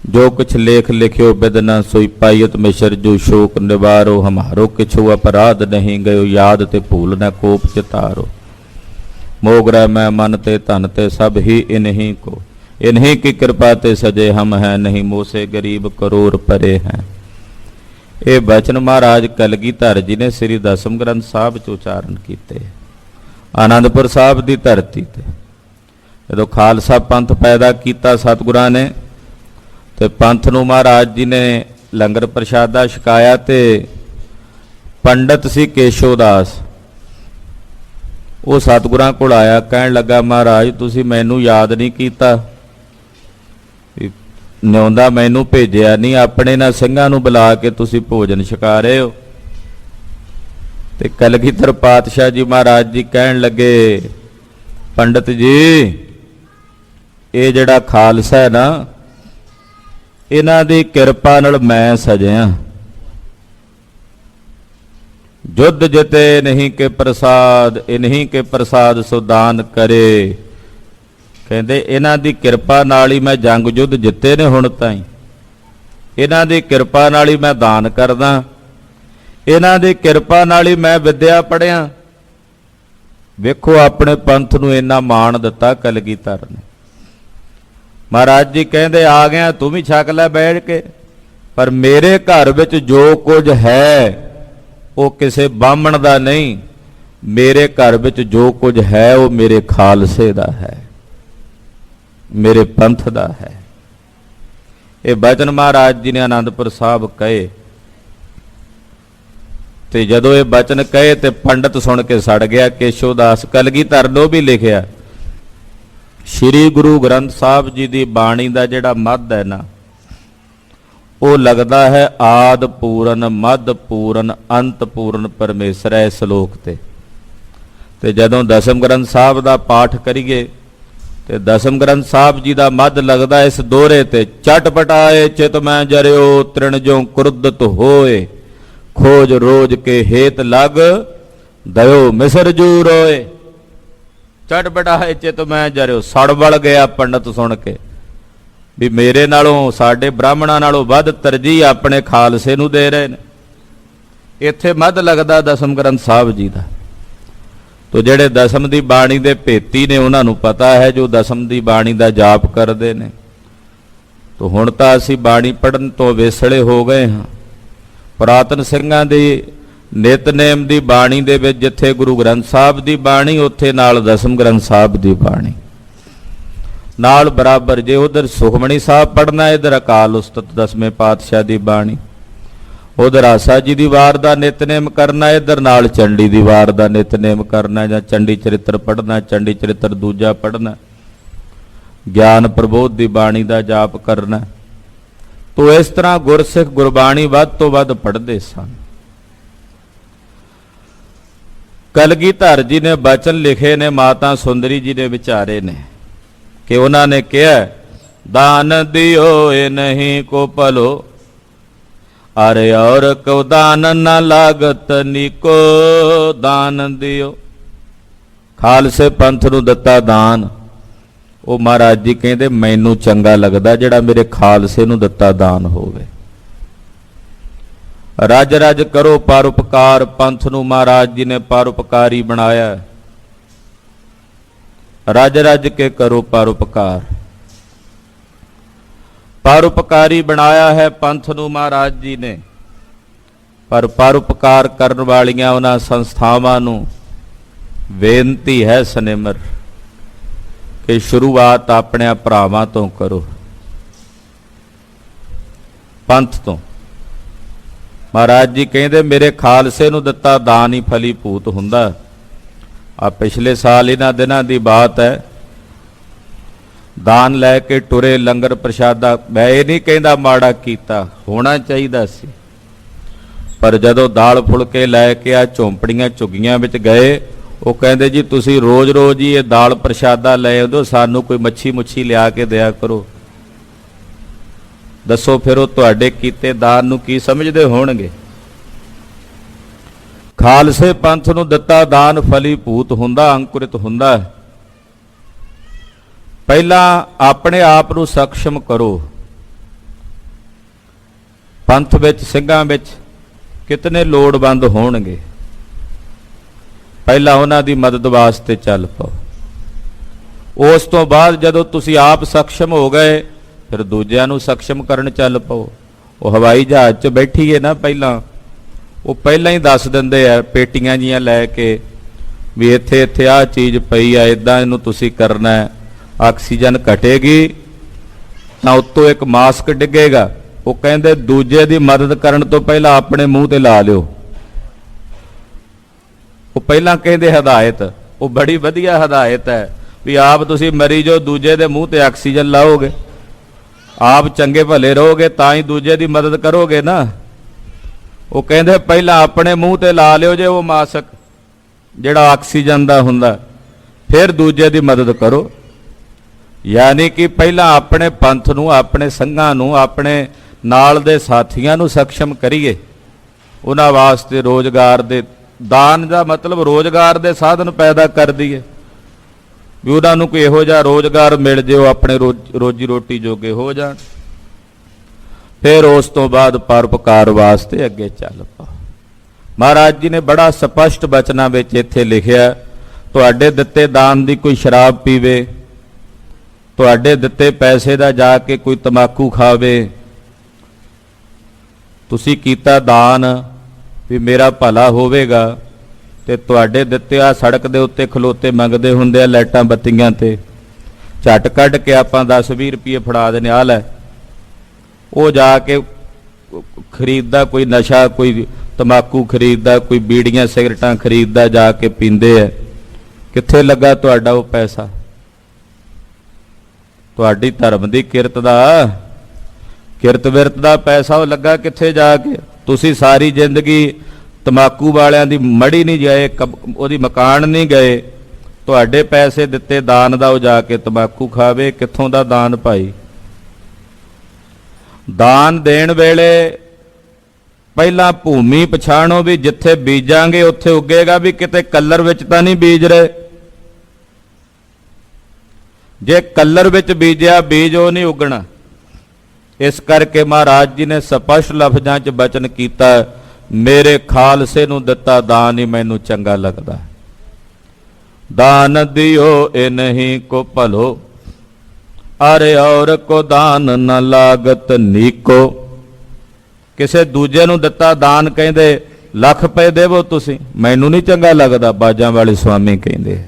जो कुछ लेख लिखियो बिदना सोई पायत मिश्र जो शोक निवारो, हमारो किछु अपराध नहीं गयो याद ते भूल न कोप चितारो। मोगरा मैं मन ते धन ते सब ही इन्हीं को, इन्हीं की कृपा ते सजे हम हैं, नहीं मोसे गरीब करोड़ परे हैं। ये बचन महाराज कलगीधर जी ने श्री दसम ग्रंथ साहब च उचारण किए आनंदपुर साहब की धरती ते। जो खालसा पंथ पैदा किया सतगुरां ने, ते पंथ नूं महाराज जी ने लंगर प्रशादा छकाया, ते पंडित सी केशोदास वो सतगुरां कोल आया, कहन लगा महाराज तुसीं मैनूं याद नहीं कीता, न्योंदा मैनू भेजिया नहीं, अपने ना ਸਿੰਘਾਂ ਨੂੰ बुला के तुसी भोजन छका रहे हो। ते कलगीधर पातशाह जी महाराज जी कहन लगे पंडित जी ये जड़ा खालसा है ना, इन्हां दी किरपा नाल मैं सजिया। युद्ध जिते नहीं के प्रसाद, इन्हीं के प्रसाद सो दान करे। कहते इन्हां दी किरपा नाल ही मैं जंग युद्ध जिते ने हुण ताईं, इन्हां दी किरपा नाल ही मैं दान करदा, इन्हां दी किरपा नाल ही मैं विद्या पढ़िया। वेखो अपने पंथ नूं इन्ना मान दिता कलगीधर ने। महाराज जी कहंदे आ गया तू भी छक लै बैठ के, पर मेरे घर विच जो कुछ है वो किसे बामण दा नहीं, मेरे घर विच जो कुछ है वो मेरे खालसे दा है, मेरे पंथ दा है। ये बचन महाराज जी ने आनंदपुर साहब कहे, ते जदों ये बचन कहे ते पंडित सुन के सड़ गया। केशोदास कलगीधर ने भी लिखिया श्री गुरु ग्रंथ साहब जी की बाणी का जिहड़ा मद है ना, वो लगता है आद पूरन मद पूरन अंत पूरन परमेसर है श्लोक ते जदों दसम ग्रंथ साहब का पाठ करिए ते दसम ग्रंथ साहब जी का मद लगता इस दोहरे ते चटपटाए चित मैं जरियो तृण जो क्रुद्धत होए, खोज रोज के हेत लग दयो मिसर जू रोए। चटपटाए चित मैं जरियो, सड़ बड़ गया पंडित सुन के भी मेरे नालों साडे ब्राह्मणां नालों वध तरजीह अपने खालसे नूं दे रहे ने। इत्थे मद लगदा दसम ग्रंथ साहब जी का। तो जेड़े दसम की बाणी के भेती ने उन्होंने पता है, जो दसम की बाणी का जाप करते हैं ਤੋ ਹੁਣ ਤਾਂ ਅਸੀਂ ਬਾਣੀ ਪੜ੍ਹਨ ਤੋਂ ਵਿਸਲੇ ਹੋ ਗਏ ਹਾਂ। ਪੁਰਾਤਨ ਸਿੰਘਾਂ ਦੀ ਨਿਤਨੇਮ ਦੀ ਬਾਣੀ ਦੇ ਵਿੱਚ ਜਿੱਥੇ ਗੁਰੂ ਗ੍ਰੰਥ ਸਾਹਿਬ ਦੀ ਬਾਣੀ, ਉੱਥੇ ਨਾਲ ਦਸਮ ਗ੍ਰੰਥ ਸਾਹਿਬ ਦੀ ਬਾਣੀ ਨਾਲ ਬਰਾਬਰ। ਜੇ ਉਧਰ ਸੁਖਮਣੀ ਸਾਹਿਬ ਪੜ੍ਹਨਾ, ਇਧਰ ਅਕਾਲ ਉਸਤਤ ਦਸਵੇਂ ਪਾਤਸ਼ਾਹ ਦੀ ਬਾਣੀ, ਉਧਰ ਆਸਾ ਜੀ ਦੀ ਵਾਰ ਦਾ ਨਿਤਨੇਮ ਕਰਨਾ, ਇਧਰ ਨਾਲ ਚੰਡੀ ਦੀ ਵਾਰ ਦਾ ਨਿਤਨੇਮ ਕਰਨਾ, ਜਾਂ ਚੰਡੀ ਚਰਿੱਤਰ ਪੜ੍ਹਨਾ, ਚੰਡੀ ਚਰਿੱਤਰ ਦੂਜਾ ਪੜ੍ਹਨਾ, ਗਿਆਨ ਪ੍ਰਬੋਧ ਦੀ ਬਾਣੀ ਦਾ ਜਾਪ ਕਰਨਾ। ਤੋ ਇਸ ਤਰ੍ਹਾਂ ਗੁਰਸਿੱਖ ਗੁਰਬਾਣੀ ਵੱਧ ਤੋਂ ਵੱਧ ਪੜ੍ਹਦੇ ਸਨ। ਕਲਗੀਧਰ ਜੀ ਨੇ ਬਚਨ ਲਿਖੇ ਨੇ, ਮਾਤਾ ਸੁੰਦਰੀ ਜੀ ਨੇ ਵਿਚਾਰੇ ਨੇ ਕਿ ਉਹਨਾਂ ਨੇ ਕਿਹਾ, ਦਾਨ ਦਿਓ ਇਹ ਨਹੀਂ ਕੋ ਭਲੋ, ਅਰੇ ਔਰ ਕੋ ਦਾਨ ਨਾ ਲਾਗਤ ਨੀਕੋ। ਦਾਨ ਦਿਓ, ਖਾਲਸੇ ਪੰਥ ਨੂੰ ਦਿੱਤਾ ਦਾਨ। ਉਹ ਮਹਾਰਾਜ ਜੀ ਕਹਿੰਦੇ ਮੈਨੂੰ ਚੰਗਾ ਲੱਗਦਾ ਜਿਹੜਾ ਮੇਰੇ ਖਾਲਸੇ ਨੂੰ ਦਿੱਤਾ ਦਾਨ ਹੋਵੇ। ਰਜ ਰਜ ਕਰੋ ਪਰਉਪਕਾਰ, ਪੰਥ ਨੂੰ ਮਹਾਰਾਜ ਜੀ ਨੇ ਪਰਉਪਕਾਰੀ ਬਣਾਇਆ। ਰਜ ਰਜ ਕੇ ਕਰੋ ਪਰਉਪਕਾਰ, ਪਰਉਪਕਾਰੀ ਬਣਾਇਆ ਹੈ ਪੰਥ ਨੂੰ ਮਹਾਰਾਜ ਜੀ ਨੇ। ਪਰ ਪਰਉਪਕਾਰ ਕਰਨ ਵਾਲੀਆਂ ਉਹਨਾਂ ਸੰਸਥਾਵਾਂ ਨੂੰ ਬੇਨਤੀ ਹੈ ਸਨਿਮਰ ਕਿ ਸ਼ੁਰੂਆਤ ਆਪਣੇ ਭਰਾਵਾਂ ਤੋਂ ਕਰੋ, ਪੰਥ ਤੋਂ। ਮਹਾਰਾਜ ਜੀ ਕਹਿੰਦੇ ਮੇਰੇ ਖਾਲਸੇ ਨੂੰ ਦਿੱਤਾ ਦਾਨ ਹੀ ਫਲੀਭੂਤ ਹੁੰਦਾ। ਆ ਪਿਛਲੇ ਸਾਲ ਇਹਨਾਂ ਦਿਨਾਂ ਦੀ ਬਾਤ ਹੈ, ਦਾਨ ਲੈ ਕੇ ਟੁਰੇ ਲੰਗਰ ਪ੍ਰਸ਼ਾਦਾ। ਮੈਂ ਇਹ ਨਹੀਂ ਕਹਿੰਦਾ ਮਾੜਾ ਕੀਤਾ, ਹੋਣਾ ਚਾਹੀਦਾ ਸੀ, ਪਰ ਜਦੋਂ ਦਾਲ ਫੁਲਕੇ ਲੈ ਕੇ ਆ ਝੌਂਪੜੀਆਂ ਝੁੱਗੀਆਂ ਵਿੱਚ ਗਏ, ਉਹ ਕਹਿੰਦੇ ਜੀ ਤੁਸੀਂ ਰੋਜ਼-ਰੋਜ਼ ਹੀ ਇਹ ਦਾਲ ਪ੍ਰਸ਼ਾਦਾ ਲੈ ਆਉਂਦੇ ਹੋ, ਸਾਨੂੰ ਕੋਈ ਮੱਛੀ ਮੁੱਛੀ ਲਿਆ ਕੇ ਦਿਆ ਕਰੋ। ਦੱਸੋ ਫਿਰ ਉਹ ਤੁਹਾਡੇ ਕੀਤੇ ਦਾਨ ਨੂੰ ਕੀ ਸਮਝਦੇ ਹੋਣਗੇ? ਖਾਲਸੇ ਪੰਥ ਨੂੰ ਦਿੱਤਾ ਦਾਨ ਫਲੀਭੂਤ ਹੁੰਦਾ, ਅੰਕੁਰਿਤ ਹੁੰਦਾ। ਪਹਿਲਾਂ ਆਪਣੇ ਆਪ ਨੂੰ ਸક્ષਮ ਕਰੋ। ਪੰਥ ਵਿੱਚ ਸਿੰਘਾਂ ਵਿੱਚ ਕਿਤਨੇ ਲੋੜਵੰਦ ਹੋਣਗੇ, ਪਹਿਲਾਂ ਉਹਨਾਂ ਦੀ ਮਦਦ ਵਾਸਤੇ ਚੱਲ ਪਓ। ਉਸ ਤੋਂ ਬਾਅਦ ਜਦੋਂ ਤੁਸੀਂ ਆਪ ਸક્ષਮ ਹੋ ਗਏ, ਫਿਰ ਦੂਜਿਆਂ ਨੂੰ ਸક્ષਮ ਕਰਨ ਚੱਲ ਪਓ। ਉਹ ਹਵਾਈ ਜਹਾਜ਼ 'ਚ ਬੈਠੀਏ ਨਾ, ਉਹ ਪਹਿਲਾਂ ਹੀ ਦੱਸ ਦਿੰਦੇ ਆ ਪੇਟੀਆਂ ਜੀਆਂ ਲੈ ਕੇ ਵੀ ਇੱਥੇ ਇੱਥੇ ਆਹ ਚੀਜ਼ ਪਈ ਆ, ਇਦਾਂ ਇਹਨੂੰ ਤੁਸੀਂ ਕਰਨਾ ਹੈ। ਆਕਸੀਜਨ ਘਟੇਗੀ ਤਾਂ ਉੱਤੋਂ ਇੱਕ ਮਾਸਕ ਡਿੱਗੇਗਾ। ਉਹ ਕਹਿੰਦੇ ਦੂਜੇ ਦੀ ਮਦਦ ਕਰਨ ਤੋਂ ਪਹਿਲਾਂ ਆਪਣੇ ਮੂੰਹ ਤੇ ਲਾ ਲਿਓ। ਉਹ ਪਹਿਲਾਂ ਕਹਿੰਦੇ ਹਦਾਇਤ, ਉਹ ਬੜੀ ਵਧੀਆ ਹਦਾਇਤ ਹੈ ਵੀ ਆਪ ਤੁਸੀਂ ਮਰੀ ਜੋ, ਦੂਜੇ ਦੇ ਮੂੰਹ ਤੇ ਆਕਸੀਜਨ ਲਾਓਗੇ, ਆਪ ਚੰਗੇ ਭਲੇ ਰਹੋਗੇ ਤਾਂ ਹੀ ਦੂਜੇ ਦੀ ਮਦਦ ਕਰੋਗੇ ਨਾ। ਉਹ ਕਹਿੰਦੇ ਪਹਿਲਾਂ ਆਪਣੇ ਮੂੰਹ ਤੇ ਲਾ ਲਿਓ ਜੇ ਉਹ ਮਾਸਕ ਜਿਹੜਾ ਆਕਸੀਜਨ ਦਾ ਹੁੰਦਾ, ਫਿਰ ਦੂਜੇ ਦੀ ਮਦਦ ਕਰੋ। ਯਾਨੀ ਕਿ ਪਹਿਲਾਂ ਆਪਣੇ ਪੰਥ ਨੂੰ, ਆਪਣੇ ਸੰਘਾਂ ਨੂੰ, ਆਪਣੇ ਨਾਲ ਦੇ ਸਾਥੀਆਂ ਨੂੰ ਸક્ષਮ ਕਰੀਏ। ਉਹਨਾਂ ਵਾਸਤੇ ਰੋਜ਼ਗਾਰ ਦੇ ਦਾਨ ਦਾ ਮਤਲਬ ਰੋਜ਼ਗਾਰ ਦੇ ਸਾਧਨ ਪੈਦਾ ਕਰ ਦਈਏ ਵੀ ਉਹਨਾਂ ਨੂੰ ਕੋਈ ਇਹੋ ਜਿਹਾ ਰੋਜ਼ਗਾਰ ਮਿਲ ਜੇ ਉਹ ਆਪਣੇ ਰੋਜੀ ਰੋਟੀ ਜੋਗੇ ਹੋ ਜਾਣ। ਫਿਰ ਉਸ ਤੋਂ ਬਾਅਦ ਪਰਉਪਕਾਰ ਵਾਸਤੇ ਅੱਗੇ ਚੱਲ ਪਾ। ਮਹਾਰਾਜ ਜੀ ਨੇ ਬੜਾ ਸਪਸ਼ਟ ਬਚਨਾਂ ਵਿੱਚ ਇੱਥੇ ਲਿਖਿਆ, ਤੁਹਾਡੇ ਦਿੱਤੇ ਦਾਨ ਦੀ ਕੋਈ ਸ਼ਰਾਬ ਪੀਵੇ, ਤੁਹਾਡੇ ਦਿੱਤੇ ਪੈਸੇ ਦਾ ਜਾ ਕੇ ਕੋਈ ਤਮਾਕੂ ਖਾਵੇ, ਤੁਸੀਂ ਕੀਤਾ ਦਾਨ ਵੀ ਮੇਰਾ ਭਲਾ ਹੋਵੇਗਾ, ਤੇ ਤੁਹਾਡੇ ਦਿੱਤੇ ਆ ਸੜਕ ਦੇ ਉੱਤੇ ਖਲੋਤੇ ਮੰਗਦੇ ਹੁੰਦੇ ਆ ਲਾਈਟਾਂ ਬੱਤੀਆਂ ਤੇ, ਝੱਟ ਕੱਢ ਕੇ ਆਪਾਂ 10-20 ਰੁਪਏ ਫੜਾ ਦੇਣੇ, ਆ ਲੈ। ਉਹ ਜਾ ਕੇ ਖਰੀਦਦਾ ਕੋਈ ਨਸ਼ਾ, ਕੋਈ ਤਮਾਕੂ ਖਰੀਦਦਾ, ਕੋਈ ਬੀੜੀਆਂ ਸਿਗਰਟਾਂ ਖਰੀਦਦਾ, ਜਾ ਕੇ ਪੀਂਦੇ ਆ। ਕਿੱਥੇ ਲੱਗਾ ਤੁਹਾਡਾ ਉਹ ਪੈਸਾ? ਤੁਹਾਡੀ ਧਰਮ ਦੀ ਕਿਰਤ ਵਿਰਤ ਦਾ ਪੈਸਾ ਉਹ ਲੱਗਾ ਕਿੱਥੇ ਜਾ ਕੇ? ਤੁਸੀਂ ਸਾਰੀ ਜ਼ਿੰਦਗੀ ਤਮਾਕੂ ਵਾਲਿਆਂ ਦੀ ਮੜੀ ਨਹੀਂ ਗਏ, ਉਹਦੀ ਮਕਾਨ ਨਹੀਂ ਗਏ, ਤੁਹਾਡੇ ਪੈਸੇ ਦਿੱਤੇ ਦਾਨ ਦਾ ਉਹ ਜਾ ਕੇ ਤਮਾਕੂ ਖਾਵੇ। ਕਿੱਥੋਂ ਦਾ ਦਾਨ ਭਾਈ? ਦਾਨ ਦੇਣ ਵੇਲੇ ਪਹਿਲਾਂ ਭੂਮੀ ਪਛਾਣੋ ਵੀ ਜਿੱਥੇ ਬੀਜਾਂਗੇ ਉੱਥੇ ਉੱਗੇਗਾ, ਵੀ ਕਿਤੇ ਕਲਰ ਵਿੱਚ ਤਾਂ ਨਹੀਂ ਬੀਜ ਰਹੇ। ਜੇ ਕਲਰ ਵਿੱਚ ਬੀਜਿਆ ਬੀਜ ਉਹ ਨਹੀਂ ਉੱਗਣਾ। ਇਸ ਕਰਕੇ ਮਹਾਰਾਜ ਜੀ ਨੇ ਸਪਸ਼ਟ ਲਫ਼ਜ਼ਾਂ 'ਚ ਬਚਨ ਕੀਤਾ, ਮੇਰੇ ਖਾਲਸੇ ਨੂੰ ਦਿੱਤਾ ਦਾਨ ਹੀ ਮੈਨੂੰ ਚੰਗਾ ਲੱਗਦਾ। ਦਾਨ ਦਿਓ ਇਹ ਨਹੀਂ ਕੋ ਭਲੋ, ਅਰੇ ਔਰ ਕੋ ਦਾਨ ਨ ਲਾਗਤ ਨੀਕੋ। ਕਿਸੇ ਦੂਜੇ ਨੂੰ ਦਿੱਤਾ ਦਾਨ ਕਹਿੰਦੇ ਲੱਖ ਰੁਪਏ ਦੇਵੋ ਤੁਸੀਂ, ਮੈਨੂੰ ਨਹੀਂ ਚੰਗਾ ਲੱਗਦਾ। ਬਾਜਾਂ ਵਾਲੇ ਸੁਆਮੀ ਕਹਿੰਦੇ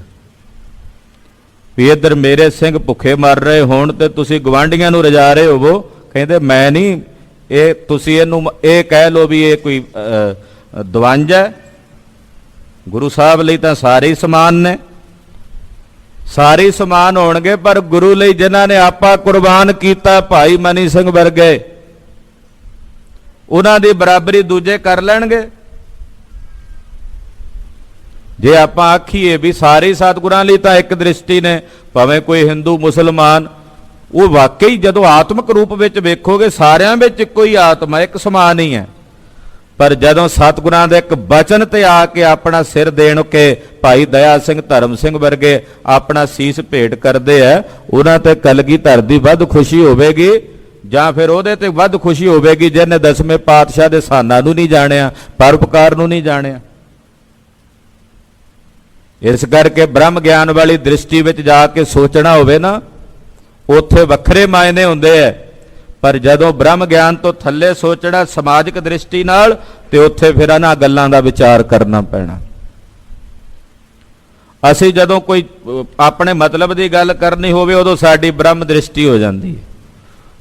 ਵੀ ਇੱਧਰ ਮੇਰੇ ਸਿੰਘ ਭੁੱਖੇ ਮਰ ਰਹੇ ਹੋਣ ਤੇ ਤੁਸੀਂ ਗਵਾਂਢੀਆਂ ਨੂੰ ਰਜਾ ਰਹੇ ਹੋਵੋ। ਕਹਿੰਦੇ ਮੈਂ ਨਹੀਂ, ਇਹ ਤੁਸੀਂ ਇਹਨੂੰ ਇਹ ਕਹਿ ਲਓ ਵੀ ਇਹ ਕੋਈ ਦਵੰਜ ਹੈ। ਗੁਰੂ ਸਾਹਿਬ ਲਈ ਤਾਂ ਸਾਰੇ ਹੀ ਸਮਾਨ ਨੇ, ਸਾਰੇ ਹੀ ਸਮਾਨ ਹੋਣਗੇ, ਪਰ ਗੁਰੂ ਲਈ ਜਿਨ੍ਹਾਂ ਨੇ ਆਪਾ ਕੁਰਬਾਨ ਕੀਤਾ ਭਾਈ ਮਨੀ ਸਿੰਘ ਵਰਗੇ, ਉਹਨਾਂ ਦੀ ਬਰਾਬਰੀ ਦੂਜੇ ਕਰ ਲੈਣਗੇ। ਜੇ ਆਪਾਂ ਆਖੀਏ ਵੀ ਸਾਰੇ ਸਤਿਗੁਰਾਂ ਲਈ ਤਾਂ ਇੱਕ ਦ੍ਰਿਸ਼ਟੀ ਨੇ, ਭਾਵੇਂ ਕੋਈ ਹਿੰਦੂ ਮੁਸਲਮਾਨ, ਉਹ ਵਾਕਈ ਜਦੋਂ ਆਤਮਿਕ ਰੂਪ ਵਿੱਚ ਵੇਖੋਗੇ ਸਾਰਿਆਂ ਵਿੱਚ ਇੱਕੋ ਹੀ ਆਤਮਾ, ਇੱਕ ਸਮਾਨ ਹੀ ਹੈ। ਪਰ ਜਦੋਂ ਸਤਿਗੁਰਾਂ ਦੇ ਇੱਕ ਬਚਨ ਤੇ ਆ ਕੇ ਆਪਣਾ ਸਿਰ ਦੇਣ ਕੇ ਭਾਈ ਦਇਆ ਸਿੰਘ ਧਰਮ ਸਿੰਘ ਵਰਗੇ ਆਪਣਾ ਸੀਸ ਭੇਟ ਕਰਦੇ ਆ, ਉਹਨਾਂ ਤੇ ਕਲਗੀਧਰ ਦੀ ਵੱਧ ਖੁਸ਼ੀ ਹੋਵੇਗੀ ਜਾਂ ਫਿਰ ਉਹਦੇ ਤੇ ਵੱਧ ਖੁਸ਼ੀ ਹੋਵੇਗੀ ਜਿਹਨੇ ਦਸਵੇਂ ਪਾਤਸ਼ਾਹ ਦੇ ਸਾਨਾਂ ਨੂੰ ਨਹੀਂ ਜਾਣਿਆ, ਪਰਉਪਕਾਰ ਨੂੰ ਨਹੀਂ ਜਾਣਿਆ। ਇਸ ਕਰਕੇ ਬ੍ਰਹਮ ਗਿਆਨ ਵਾਲੀ ਦ੍ਰਿਸ਼ਟੀ ਵਿੱਚ ਜਾ ਕੇ ਸੋਚਣਾ ਹੋਵੇ ਨਾ, ਉੱਥੇ ਵੱਖਰੇ ਮਾਇਨੇ ਹੁੰਦੇ ਐ। ਪਰ ਜਦੋਂ ਬ੍ਰਹਮ ਗਿਆਨ ਤੋਂ ਥੱਲੇ ਸੋਚਣਾ ਸਮਾਜਿਕ ਦ੍ਰਿਸ਼ਟੀ ਨਾਲ, ਤੇ ਉੱਥੇ ਫਿਰ ਇਹਨਾਂ ਗੱਲਾਂ ਦਾ ਵਿਚਾਰ ਕਰਨਾ ਪੈਣਾ। ਅਸੀਂ ਜਦੋਂ ਕੋਈ ਆਪਣੇ ਮਤਲਬ ਦੀ ਗੱਲ ਕਰਨੀ ਹੋਵੇ, ਉਦੋਂ ਸਾਡੀ ਬ੍ਰਹਮ ਦ੍ਰਿਸ਼ਟੀ ਹੋ ਜਾਂਦੀ ਹੈ।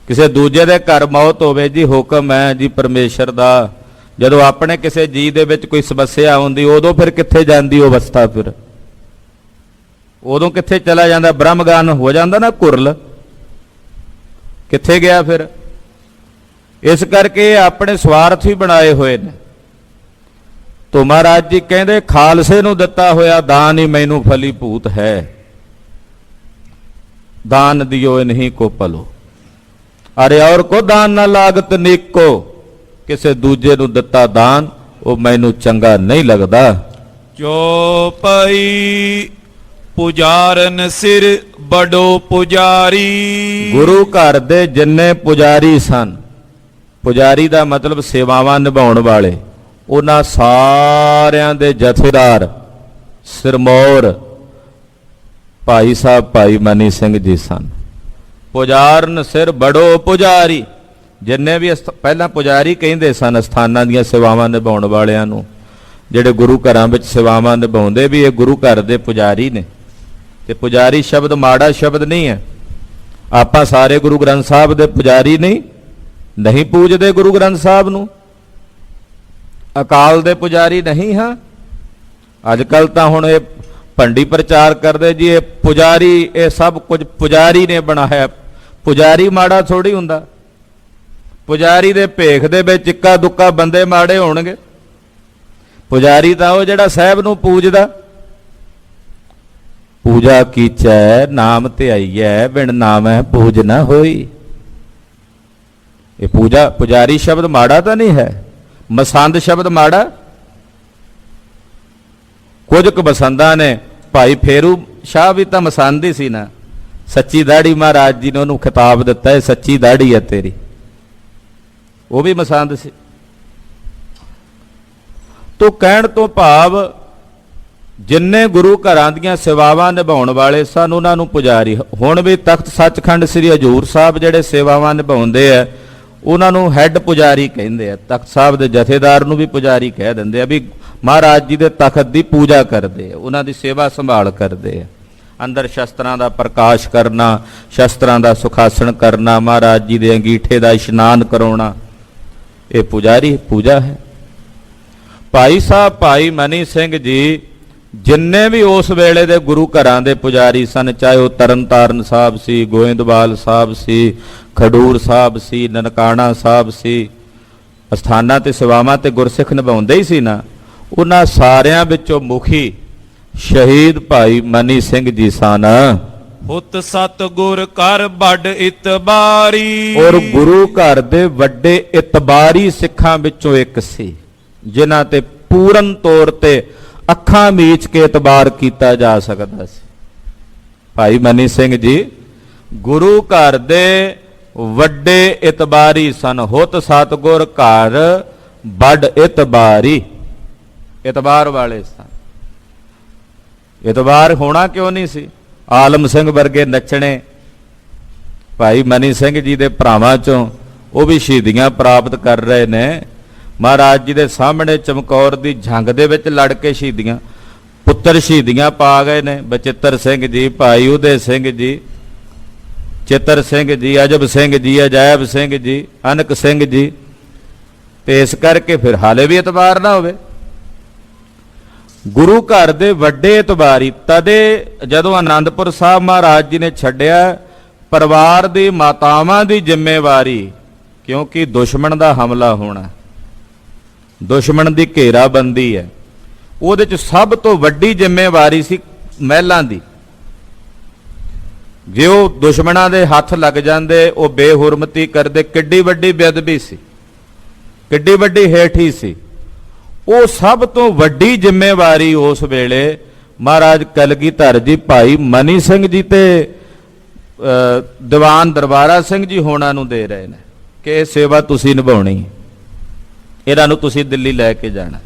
ਕਿਸੇ ਦੂਜੇ ਦੇ ਘਰ ਮੌਤ ਹੋਵੇ, ਜੀ ਹੁਕਮ ਹੈ ਜੀ ਪਰਮੇਸ਼ਰ ਦਾ। ਜਦੋਂ ਆਪਣੇ ਕਿਸੇ ਜੀ ਦੇ ਵਿੱਚ ਕੋਈ ਸਮੱਸਿਆ ਆਉਂਦੀ, ਉਦੋਂ ਫਿਰ ਕਿੱਥੇ ਜਾਂਦੀ ਉਹ ਅਵਸਥਾ? ਫਿਰ ਉਦੋਂ ਕਿੱਥੇ ਚਲਾ ਜਾਂਦਾ? ਬ੍ਰਹਮ ਗਿਆਨ ਹੋ ਜਾਂਦਾ ਨਾ ਕੁਰਲ, ਕਿੱਥੇ ਗਿਆ ਫਿਰ? ਇਸ ਕਰਕੇ ਆਪਣੇ ਸਵਾਰਥ ਹੀ ਬਣਾਏ ਹੋਏ ਨੇ। ਤੋ ਮਹਾਰਾਜ ਜੀ ਕਹਿੰਦੇ ਖਾਲਸੇ ਨੂੰ ਦਿੱਤਾ ਹੋਇਆ ਦਾਨ ਹੀ ਮੈਨੂੰ ਫਲੀਭੂਤ ਹੈ। ਦਾਨ ਦਿਓ ਨਹੀਂ ਕੋ ਪਲੋ, ਅਰੇ ਔਰ ਕੋ ਦਾਨ ਨਾ ਲਾਗਤ ਨੀਕੋ। ਕਿਸੇ ਦੂਜੇ ਨੂੰ ਦਿੱਤਾ ਦਾਨ ਉਹ ਮੈਨੂੰ ਚੰਗਾ ਨਹੀਂ ਲੱਗਦਾ। ਚੌਪਈ ਪੁਜਾਰਨ ਸਿਰ ਬੜੋ ਪੁਜਾਰੀ। ਗੁਰੂ ਘਰ ਦੇ ਜਿੰਨੇ ਪੁਜਾਰੀ ਸਨ, ਪੁਜਾਰੀ ਦਾ ਮਤਲਬ ਸੇਵਾਵਾਂ ਨਿਭਾਉਣ ਵਾਲੇ, ਉਹਨਾਂ ਸਾਰਿਆਂ ਦੇ ਜਥੇਦਾਰ ਸਿਰਮੌਰ ਭਾਈ ਸਾਹਿਬ ਭਾਈ ਮਨੀ ਸਿੰਘ ਜੀ ਸਨ। ਪੁਜਾਰਨ ਸਿਰ ਬੜੋ ਪੁਜਾਰੀ, ਜਿੰਨੇ ਵੀ ਪਹਿਲਾਂ ਪੁਜਾਰੀ ਕਹਿੰਦੇ ਸਨ ਅਸਥਾਨਾਂ ਦੀਆਂ ਸੇਵਾਵਾਂ ਨਿਭਾਉਣ ਵਾਲਿਆਂ ਨੂੰ, ਜਿਹੜੇ ਗੁਰੂ ਘਰਾਂ ਵਿੱਚ ਸੇਵਾਵਾਂ ਨਿਭਾਉਂਦੇ ਵੀ ਇਹ ਗੁਰੂ ਘਰ ਦੇ ਪੁਜਾਰੀ ਨੇ। ਤੇ ਪੁਜਾਰੀ ਸ਼ਬਦ ਮਾੜਾ ਸ਼ਬਦ ਨਹੀਂ ਹੈ। ਆਪਾਂ ਸਾਰੇ ਗੁਰੂ ਗ੍ਰੰਥ ਸਾਹਿਬ ਦੇ ਪੁਜਾਰੀ ਨਹੀਂ ਪੂਜਦੇ ਗੁਰੂ ਗ੍ਰੰਥ ਸਾਹਿਬ ਨੂੰ, ਅਕਾਲ ਦੇ ਪੁਜਾਰੀ ਨਹੀਂ ਹਾਂ। ਅੱਜ ਕੱਲ ਤਾਂ ਹੁਣ ਇਹ ਭੰਡੀ ਪ੍ਰਚਾਰ ਕਰਦੇ ਜੀ ਇਹ ਪੁਜਾਰੀ, ਇਹ ਸਭ ਕੁਝ ਪੁਜਾਰੀ ਨੇ ਬਣਾਇਆ। ਪੁਜਾਰੀ ਮਾੜਾ ਥੋੜੀ ਹੁੰਦਾ। ਪੁਜਾਰੀ ਦੇ ਭੇਖ ਦੇ ਵਿੱਚ ਇੱਕਾ ਦੁੱਕਾ ਬੰਦੇ ਮਾੜੇ ਹੋਣਗੇ। ਪੁਜਾਰੀ ਤਾਂ ਉਹ ਜਿਹੜਾ ਸਾਹਿਬ ਨੂੰ ਪੂਜਦਾ। ਪੂਜਾ ਕੀਚੈ ਨਾਮ ਧਿਆਈਐ, ਬਿਨ ਨਾਮੈ ਪੂਜ ਨਾ ਹੋਈ। ਇਹ ਪੁਜਾਰੀ ਸ਼ਬਦ ਮਾੜਾ ਤਾਂ ਨਹੀਂ ਹੈ। ਮਸੰਦ ਸ਼ਬਦ ਮਾੜਾ? ਕੁਝ ਕੁ ਮਸੰਦਾਂ ਨੇ, ਭਾਈ ਫੇਰੂ ਸ਼ਾਹ ਵੀ ਤਾਂ ਮਸੰਦ ਹੀ ਸੀ ਨਾ। ਸੱਚੀ ਦਾੜੀ ਮਹਾਰਾਜ ਜੀ ਨੇ ਉਹਨੂੰ ਖਿਤਾਬ ਦਿੱਤਾ ਹੈ, ਸੱਚੀ ਦਾੜੀ ਹੈ ਤੇਰੀ, ਉਹ ਵੀ ਮਸੰਦ ਸੀ। ਤੋ ਕਹਿਣ ਤੋਂ ਭਾਵ ਜਿੰਨੇ ਗੁਰੂ ਘਰਾਂ ਦੀਆਂ ਸੇਵਾਵਾਂ ਨਿਭਾਉਣ ਵਾਲੇ ਸਨ ਉਹਨਾਂ ਨੂੰ ਪੁਜਾਰੀ। ਹੁਣ ਵੀ ਤਖਤ ਸੱਚਖੰਡ ਸ੍ਰੀ ਹਜ਼ੂਰ ਸਾਹਿਬ ਜਿਹੜੇ ਸੇਵਾਵਾਂ ਨਿਭਾਉਂਦੇ ਆ ਉਹਨਾਂ ਨੂੰ ਹੈੱਡ ਪੁਜਾਰੀ ਕਹਿੰਦੇ ਆ। ਤਖਤ ਸਾਹਿਬ ਦੇ ਜਥੇਦਾਰ ਨੂੰ ਵੀ ਪੁਜਾਰੀ ਕਹਿ ਦਿੰਦੇ ਆ, ਵੀ ਮਹਾਰਾਜ ਜੀ ਦੇ ਤਖਤ ਦੀ ਪੂਜਾ ਕਰਦੇ ਆ, ਉਹਨਾਂ ਦੀ ਸੇਵਾ ਸੰਭਾਲ ਕਰਦੇ ਆ। ਅੰਦਰ ਸ਼ਸਤਰਾਂ ਦਾ ਪ੍ਰਕਾਸ਼ ਕਰਨਾ, ਸ਼ਸਤਰਾਂ ਦਾ ਸੁਖਾਸਣ ਕਰਨਾ, ਮਹਾਰਾਜ ਜੀ ਦੇ ਅੰਗੀਠੇ ਦਾ ਇਸ਼ਨਾਨ ਕਰਾਉਣਾ, ਇਹ ਪੁਜਾਰੀ ਪੂਜਾ ਹੈ। ਭਾਈ ਸਾਹਿਬ ਭਾਈ ਮਨੀ ਸਿੰਘ ਜੀ ਜਿੰਨੇ ਵੀ ਉਸ ਵੇਲੇ ਦੇ ਗੁਰੂ ਘਰਾਂ ਦੇ ਪੁਜਾਰੀ ਸਨ, ਚਾਹੇ ਉਹ ਤਰਨਤਾਰਨ ਸਾਹਿਬ ਸੀ, ਗੋਇੰਦਵਾਲ ਸਾਹਿਬ ਸੀ, ਖਡੂਰ ਸਾਹਿਬ ਸੀ, ਨਨਕਾਣਾ ਸਾਹਿਬ ਸੀ, ਅਸਥਾਨਾਂ ਤੇ ਸੇਵਾਵਾਂ ਤੇ ਗੁਰਸਿੱਖ ਨਿਭਾਉਂਦੇ ਹੀ ਸੀ ਨਾ, ਉਹਨਾਂ ਸਾਰਿਆਂ ਵਿੱਚੋਂ ਮੁਖੀ ਸ਼ਹੀਦ ਭਾਈ ਮਨੀ ਸਿੰਘ ਜੀ ਸਨ। ਹੁਤ ਸਤ ਗੁਰ ਕਰ ਵੱਡ ਇਤਬਾਰੀ। ਔਰ ਗੁਰੂ ਘਰ ਦੇ ਵੱਡੇ ਇਤਬਾਰੀ ਸਿੱਖਾਂ ਵਿੱਚੋਂ ਇੱਕ ਸੀ, ਜਿਨ੍ਹਾਂ ਤੇ ਪੂਰਨ ਤੌਰ ਤੇ ਅੱਖਾਂ ਮੀਚ ਕੇ ਇਤਬਾਰ ਕੀਤਾ ਜਾ ਸਕਦਾ ਸੀ। ਭਾਈ ਮਨੀ ਸਿੰਘ ਜੀ ਗੁਰੂ ਘਰ ਦੇ ਵੱਡੇ ਇਤਬਾਰੀ ਸਨ। ਹੁਤ ਸਤਿਗੁਰ ਘਰ ਵੱਡ ਇਤਬਾਰੀ, ਇਤਬਾਰ ਵਾਲੇ ਸਨ। ਇਤਬਾਰ ਹੋਣਾ ਕਿਉਂ ਨਹੀਂ ਸੀ? ਆਲਮ ਸਿੰਘ ਵਰਗੇ ਨੱਚਣੇ, ਭਾਈ ਮਨੀ ਸਿੰਘ ਜੀ ਦੇ ਭਰਾਵਾਂ ਚੋਂ ਉਹ ਵੀ ਸ਼ਹੀਦੀਆਂ ਪ੍ਰਾਪਤ ਕਰ ਰਹੇ ਨੇ। ਮਹਾਰਾਜ ਜੀ ਦੇ ਸਾਹਮਣੇ ਚਮਕੌਰ ਦੀ ਜੰਗ ਦੇ ਵਿੱਚ ਲੜ ਕੇ ਸ਼ਹੀਦੀਆਂ ਪੁੱਤਰ ਸ਼ਹੀਦੀਆਂ ਪਾ ਗਏ ਨੇ। ਬਚਿੱਤਰ ਸਿੰਘ ਜੀ, ਭਾਈ ਉਦੇ ਸਿੰਘ ਜੀ, ਚਿੱਤਰ ਸਿੰਘ ਜੀ, ਅਜਬ ਸਿੰਘ ਜੀ, ਅਜਾਇਬ ਸਿੰਘ ਜੀ, ਅਨਕ ਸਿੰਘ ਜੀ। ਤੇ ਇਸ ਕਰਕੇ ਫਿਰ ਹਾਲੇ ਵੀ ਇਤਬਾਰ ਨਾ ਹੋਵੇ। ਗੁਰੂ ਘਰ ਦੇ ਵੱਡੇ ਇਤਬਾਰੀ ਤਦੇ ਜਦੋਂ ਆਨੰਦਪੁਰ ਸਾਹਿਬ ਮਹਾਰਾਜ ਜੀ ਨੇ ਛੱਡਿਆ, ਪਰਿਵਾਰ ਦੀ ਮਾਤਾਵਾਂ ਦੀ ਜ਼ਿੰਮੇਵਾਰੀ, ਕਿਉਂਕਿ ਦੁਸ਼ਮਣ ਦਾ ਹਮਲਾ ਹੋਣਾ, ਦੁਸ਼ਮਣ ਦੀ ਘੇਰਾਬੰਦੀ ਹੈ, ਉਹਦੇ ਚ ਸਭ ਤੋਂ ਵੱਡੀ ਜ਼ਿੰਮੇਵਾਰੀ ਸੀ ਮਹਿਲਾਂ ਦੀ। ਜੇ ਉਹ ਦੁਸ਼ਮਣਾਂ ਦੇ ਹੱਥ ਲੱਗ ਜਾਂਦੇ, ਉਹ ਬੇਹੁਰਮਤੀ ਕਰਦੇ, ਕਿੱਡੀ ਵੱਡੀ ਬੇਅਦਬੀ ਸੀ, ਕਿੱਡੀ ਵੱਡੀ ਹੇਠੀ ਸੀ। ਉਹ ਸਭ ਤੋਂ ਵੱਡੀ ਜ਼ਿੰਮੇਵਾਰੀ ਉਸ ਵੇਲੇ ਮਹਾਰਾਜ ਕਲਗੀਧਰ ਜੀ, ਭਾਈ ਮਨੀ ਸਿੰਘ ਜੀ ਤੇ ਦੀਵਾਨ ਦਰਬਾਰਾ ਸਿੰਘ ਜੀ ਹੋਣਾ ਨੂੰ ਦੇ ਰਹੇ ਨੇ ਕਿ ਇਹ ਸੇਵਾ ਤੁਸੀਂ ਨਿਭਾਉਣੀ ਹੈ, ਇਹਨਾਂ ਨੂੰ ਤੁਸੀਂ ਦਿੱਲੀ ਲੈ ਕੇ ਜਾਣਾ।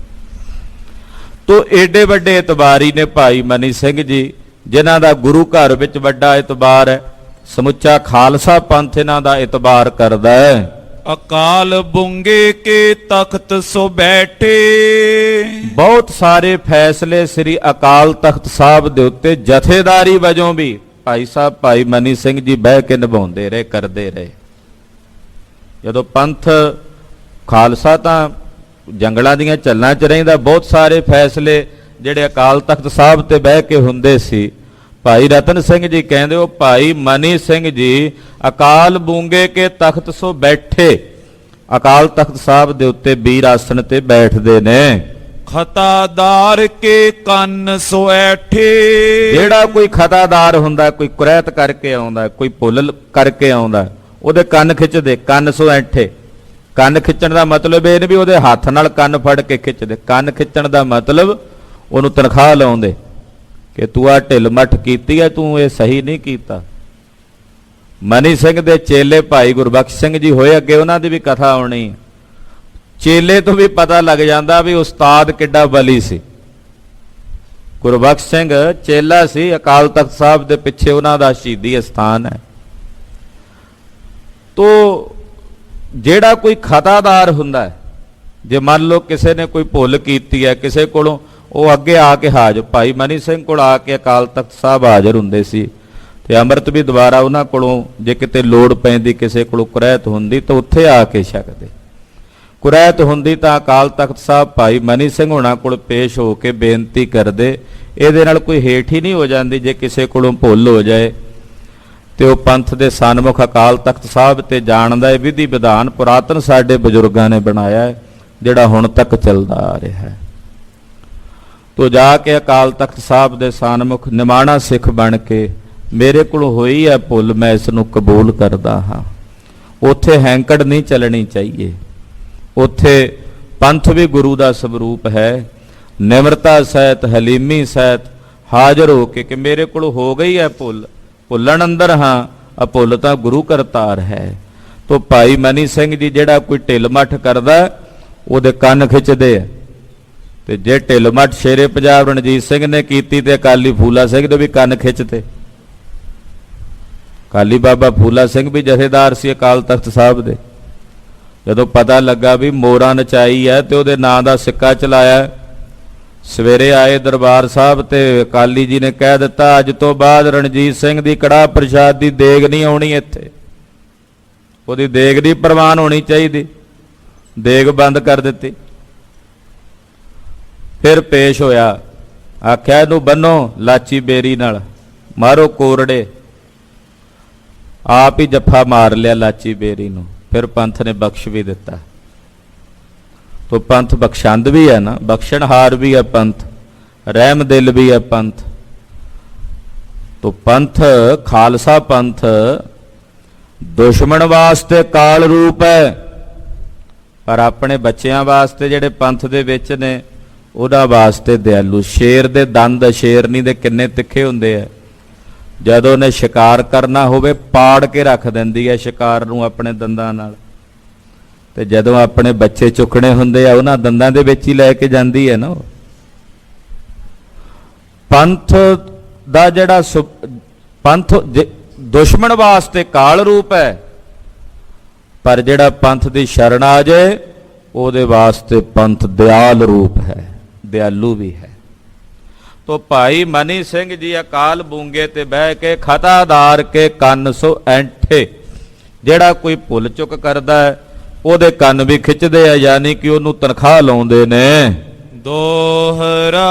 ਤੋ ਏਡੇ ਵੱਡੇ ਇਤਬਾਰੀ ਨੇ ਭਾਈ ਮਨੀ ਸਿੰਘ ਜੀ, ਜਿਨ੍ਹਾਂ ਦਾ ਗੁਰੂ ਘਰ ਵਿੱਚ ਵੱਡਾ ਇਤਬਾਰ ਹੈ। ਸਮੁੱਚਾ ਖਾਲਸਾ ਪੰਥ ਇਹਨਾਂ ਦਾ ਇਤਬਾਰ ਕਰਦਾ ਹੈ। ਅਕਾਲ ਬੁੰਗੇ ਕੇ ਤਖਤ ਸੋ ਬੈਠੇ। ਬਹੁਤ ਸਾਰੇ ਫੈਸਲੇ ਸ੍ਰੀ ਅਕਾਲ ਤਖਤ ਸਾਹਿਬ ਦੇ ਉੱਤੇ ਜਥੇਦਾਰੀ ਵਜੋਂ ਵੀ ਭਾਈ ਸਾਹਿਬ ਭਾਈ ਮਨੀ ਸਿੰਘ ਜੀ ਬਹਿ ਕੇ ਨਿਭਾਉਂਦੇ ਰਹੇ, ਕਰਦੇ ਰਹੇ। ਜਦੋਂ ਪੰਥ ਖਾਲਸਾ ਤਾਂ ਜੰਗਲਾਂ ਦੀਆਂ ਚੱਲਾਂ 'ਚ ਰਹਿੰਦਾ, ਬਹੁਤ ਸਾਰੇ ਫੈਸਲੇ ਜਿਹੜੇ ਅਕਾਲ ਤਖਤ ਸਾਹਿਬ ਤੇ ਬਹਿ ਕੇ ਹੁੰਦੇ ਸੀ। ਭਾਈ ਰਤਨ ਸਿੰਘ ਜੀ ਕਹਿੰਦੇ, ਉਹ ਭਾਈ ਮਨੀ ਸਿੰਘ ਜੀ ਅਕਾਲ ਬੂੰਗੇ ਕੇ ਤਖਤ ਸੋ ਬੈਠੇ, ਅਕਾਲ ਤਖਤ ਸਾਹਿਬ ਦੇ ਉੱਤੇ ਬੀਰ ਆਸਣ ਤੇ ਬੈਠਦੇ ਨੇ। ਖਤਾਦਾਰ ਕੇ ਕੰਨ ਸੋ ਐਠੇ। ਜਿਹੜਾ ਕੋਈ ਖਤਾਦਾਰ ਹੁੰਦਾ, ਕੋਈ ਕੁਰੈਤ ਕਰਕੇ ਆਉਂਦਾ, ਕੋਈ ਭੁੱਲ ਕਰਕੇ ਆਉਂਦਾ, ਉਹਦੇ ਕੰਨ ਖਿੱਚਦੇ, ਕੰਨ ਸੋ ਐਠੇ। ਕੰਨ ਖਿੱਚਣ ਦਾ ਮਤਲਬ ਇਹ ਨਹੀਂ ਵੀ ਉਹਦੇ ਹੱਥ ਨਾਲ ਕੰਨ ਫੜ ਕੇ ਖਿੱਚਦੇ। ਕੰਨ ਖਿੱਚਣ ਦਾ ਮਤਲਬ ਉਹਨੂੰ ਤਨਖਾਹ ਲਾਉਂਦੇ ਕਿ ਤੂੰ ਆ ਢਿੱਲ ਮੱਠ ਕੀਤੀ ਹੈ, ਤੂੰ ਇਹ ਸਹੀ ਨਹੀਂ ਕੀਤਾ। ਮਨੀ ਸਿੰਘ ਦੇ ਚੇਲੇ ਭਾਈ ਗੁਰਬਖਸ਼ ਸਿੰਘ ਜੀ ਹੋਏ, ਅੱਗੇ ਉਹਨਾਂ ਦੀ ਵੀ ਕਥਾ ਆਉਣੀ। ਚੇਲੇ ਤੋਂ ਵੀ ਪਤਾ ਲੱਗ ਜਾਂਦਾ ਵੀ ਉਸਤਾਦ ਕਿੱਡਾ ਬਲੀ ਸੀ। ਗੁਰਬਖਸ਼ ਸਿੰਘ ਚੇਲਾ ਸੀ, ਅਕਾਲ ਤਖਤ ਸਾਹਿਬ ਦੇ ਪਿੱਛੇ ਉਹਨਾਂ ਦਾ ਸ਼ਹੀਦੀ ਅਸਥਾਨ ਹੈ। ਤੋ ਜਿਹੜਾ ਕੋਈ ਖਤਾਦਾਰ ਹੁੰਦਾ ਹੈ, ਜੇ ਮੰਨ ਲਓ ਕਿਸੇ ਨੇ ਕੋਈ ਭੁੱਲ ਕੀਤੀ ਹੈ ਕਿਸੇ ਕੋਲੋਂ, ਉਹ ਅੱਗੇ ਆ ਕੇ ਹਾਜ਼ਰ, ਭਾਈ ਮਨੀ ਸਿੰਘ ਕੋਲ ਆ ਕੇ ਅਕਾਲ ਤਖਤ ਸਾਹਿਬ ਹਾਜ਼ਰ ਹੁੰਦੇ ਸੀ। ਤੇ ਅੰਮ੍ਰਿਤ ਵੀ ਦੁਬਾਰਾ ਉਹਨਾਂ ਕੋਲੋਂ ਜੇ ਕਿਤੇ ਲੋੜ ਪੈਂਦੀ, ਕਿਸੇ ਕੋਲੋਂ ਕੁਰੈਤ ਹੁੰਦੀ ਤਾਂ ਉੱਥੇ ਆ ਕੇ ਛਕਦੇ। ਕੁਰੈਤ ਹੁੰਦੀ ਤਾਂ ਅਕਾਲ ਤਖਤ ਸਾਹਿਬ ਭਾਈ ਮਨੀ ਸਿੰਘ ਹੋਣਾ ਕੋਲ ਪੇਸ਼ ਹੋ ਕੇ ਬੇਨਤੀ ਕਰਦੇ। ਇਹਦੇ ਨਾਲ ਕੋਈ ਹੇਠ ਹੀ ਨਹੀਂ ਹੋ ਜਾਂਦੀ। ਜੇ ਕਿਸੇ ਕੋਲੋਂ ਭੁੱਲ ਹੋ ਜਾਏ ਤੇ ਉਹ ਪੰਥ ਦੇ ਸਨਮੁਖ ਅਕਾਲ ਤਖਤ ਸਾਹਿਬ ਤੇ ਜਾਣ ਦਾ ਇਹ ਵਿਧੀ ਵਿਧਾਨ ਪੁਰਾਤਨ ਸਾਡੇ ਬਜ਼ੁਰਗਾਂ ਨੇ ਬਣਾਇਆ ਹੈ, ਜਿਹੜਾ ਹੁਣ ਤੱਕ ਚੱਲਦਾ ਆ ਰਿਹਾ ਹੈ। ਤੋ ਜਾ ਕੇ ਅਕਾਲ ਤਖਤ ਸਾਹਿਬ ਦੇ ਸਨਮੁਖ ਨਿਮਾਣਾ ਸਿੱਖ ਬਣ ਕੇ, ਮੇਰੇ ਕੋਲ ਹੋਈ ਹੈ ਭੁੱਲ, ਮੈਂ ਇਸ ਨੂੰ ਕਬੂਲ ਕਰਦਾ ਹਾਂ। ਉੱਥੇ ਹੈਂਕੜ ਨਹੀਂ ਚੱਲਣੀ ਚਾਹੀਏ। ਉੱਥੇ ਪੰਥ ਵੀ ਗੁਰੂ ਦਾ ਸਰੂਪ ਹੈ। ਨਿਮਰਤਾ ਸਹਿਤ, ਹਲੀਮੀ ਸਹਿਤ ਹਾਜ਼ਰ ਹੋ ਕੇ ਕਿ ਮੇਰੇ ਕੋਲ ਹੋ ਗਈ ਹੈ ਭੁੱਲ, ਭੁੱਲਣ ਅੰਦਰ ਹਾਂ, ਅਭੁੱਲ ਤਾਂ ਗੁਰੂ ਕਰਤਾਰ ਹੈ। ਤੋ ਭਾਈ ਮਨੀ ਸਿੰਘ ਜੀ ਜਿਹੜਾ ਕੋਈ ਢਿੱਲ ਮੱਠ ਕਰਦਾ, ਉਹਦੇ ਕੰਨ ਖਿੱਚਦੇ ਆ। ਤੇ ਜੇ ਢਿੱਲ ਮੱਠ ਸ਼ੇਰੇ ਪੰਜਾਬ ਰਣਜੀਤ ਸਿੰਘ ਨੇ ਕੀਤੀ ਤੇ ਅਕਾਲੀ ਫੂਲਾ ਸਿੰਘ ਦੇ ਵੀ ਕੰਨ ਖਿੱਚਦੇ। ਅਕਾਲੀ ਬਾਬਾ ਫੂਲਾ ਸਿੰਘ ਵੀ ਜਥੇਦਾਰ ਸੀ ਅਕਾਲ ਤਖਤ ਸਾਹਿਬ ਦੇ। ਜਦੋਂ ਪਤਾ ਲੱਗਾ ਵੀ ਮੋਰਾਂ ਨਚਾਈ ਹੈ ਤੇ ਉਹਦੇ ਨਾਂ ਦਾ ਸਿੱਕਾ ਚਲਾਇਆ, ਸਵੇਰੇ ਆਏ ਦਰਬਾਰ ਸਾਹਿਬ ਤੇ ਅਕਾਲੀ ਜੀ ਨੇ ਕਹਿ ਦਿੱਤਾ, ਅੱਜ ਤੋਂ ਬਾਅਦ ਰਣਜੀਤ ਸਿੰਘ ਦੀ ਕੜਾਹ ਪ੍ਰਸ਼ਾਦ ਦੀ ਦੇਗ ਨਹੀਂ ਆਉਣੀ ਇੱਥੇ, ਉਹਦੀ ਦੇਗ ਦੀ ਪ੍ਰਵਾਨ ਹੋਣੀ ਚਾਹੀਦੀ। ਦੇਗ ਬੰਦ ਕਰ ਦਿੱਤੀ। ਫਿਰ ਪੇਸ਼ ਹੋਇਆ, ਆਖਿਆ ਇਹਨੂੰ ਬੰਨੋ ਲਾਚੀ ਬੇਰੀ ਨਾਲ, ਮਾਰੋ ਕੋਰੜੇ। ਆਪ ਹੀ ਜੱਫਾ ਮਾਰ ਲਿਆ ਲਾਚੀ ਬੇਰੀ ਨੂੰ। ਫਿਰ ਪੰਥ ਨੇ ਬਖਸ਼ ਵੀ ਦਿੱਤਾ। ਤੋ ਪੰਥ ਬਖਸ਼ੰਦ ਵੀ ਹੈ ਨਾ, ਬਖਸ਼ਣਹਾਰ ਵੀ ਹੈ ਪੰਥ, ਰਹਿਮ ਦਿਲ ਵੀ ਹੈ ਪੰਥ। ਤੋ ਪੰਥ ਖਾਲਸਾ ਪੰਥ ਦੁਸ਼ਮਣ ਵਾਸਤੇ ਕਾਲ ਰੂਪ ਹੈ, ਪਰ ਆਪਣੇ ਬੱਚਿਆਂ ਵਾਸਤੇ ਜਿਹੜੇ ਪੰਥ ਦੇ ਵਿੱਚ ਨੇ ਉਹਦਾ ਵਾਸਤੇ ਦਿਆਲੂ। ਸ਼ੇਰ ਦੇ ਦੰਦ ਸ਼ੇਰਨੀ ਦੇ ਕਿੰਨੇ ਤਿੱਖੇ ਹੁੰਦੇ ਆ। ਜਦੋਂ ਉਹਨੇ ਸ਼ਿਕਾਰ ਕਰਨਾ ਹੋਵੇ ਪਾੜ ਕੇ ਰੱਖ ਦਿੰਦੀ ਹੈ ਸ਼ਿਕਾਰ ਨੂੰ ਆਪਣੇ ਦੰਦਾਂ ਨਾਲ, ਤੇ ਜਦੋਂ ਆਪਣੇ ਬੱਚੇ ਚੁੱਕਣੇ ਹੁੰਦੇ ਆ ਉਹਨਾਂ ਦੰਦਾਂ ਦੇ ਵਿੱਚ ਹੀ ਲੈ ਕੇ ਜਾਂਦੀ ਹੈ ਨਾ। ਪੰਥ ਦਾ ਜਿਹੜਾ ਪੰਥ ਦੁਸ਼ਮਣ ਵਾਸਤੇ ਕਾਲ ਰੂਪ ਹੈ, ਪਰ ਜਿਹੜਾ ਪੰਥ ਦੀ ਸ਼ਰਨ ਆ ਜਾਏ ਉਹਦੇ ਵਾਸਤੇ ਪੰਥ ਦਿਆਲ ਰੂਪ ਹੈ, ਦਿਆਲੂ ਵੀ ਹੈ। ਤੋ ਭਾਈ ਮਨੀ ਸਿੰਘ ਜੀ ਅਕਾਲ ਬੂੰਗੇ ਤੇ ਬਹਿ ਕੇ ਖਤਾਦਾਰ ਕੇ ਕੰਨ ਸੋ ਐਂਠੇ, ਜਿਹੜਾ ਕੋਈ ਭੁੱਲ ਚੁੱਕ ਕਰਦਾ ਹੈ ਉਹਦੇ ਕੰਨ ਵੀ ਖਿੱਚਦੇ ਆ, ਯਾਨੀ ਕਿ ਉਹਨੂੰ ਤਨਖਾਹ ਲਾਉਂਦੇ ਨੇ। ਦੋਹਰਾ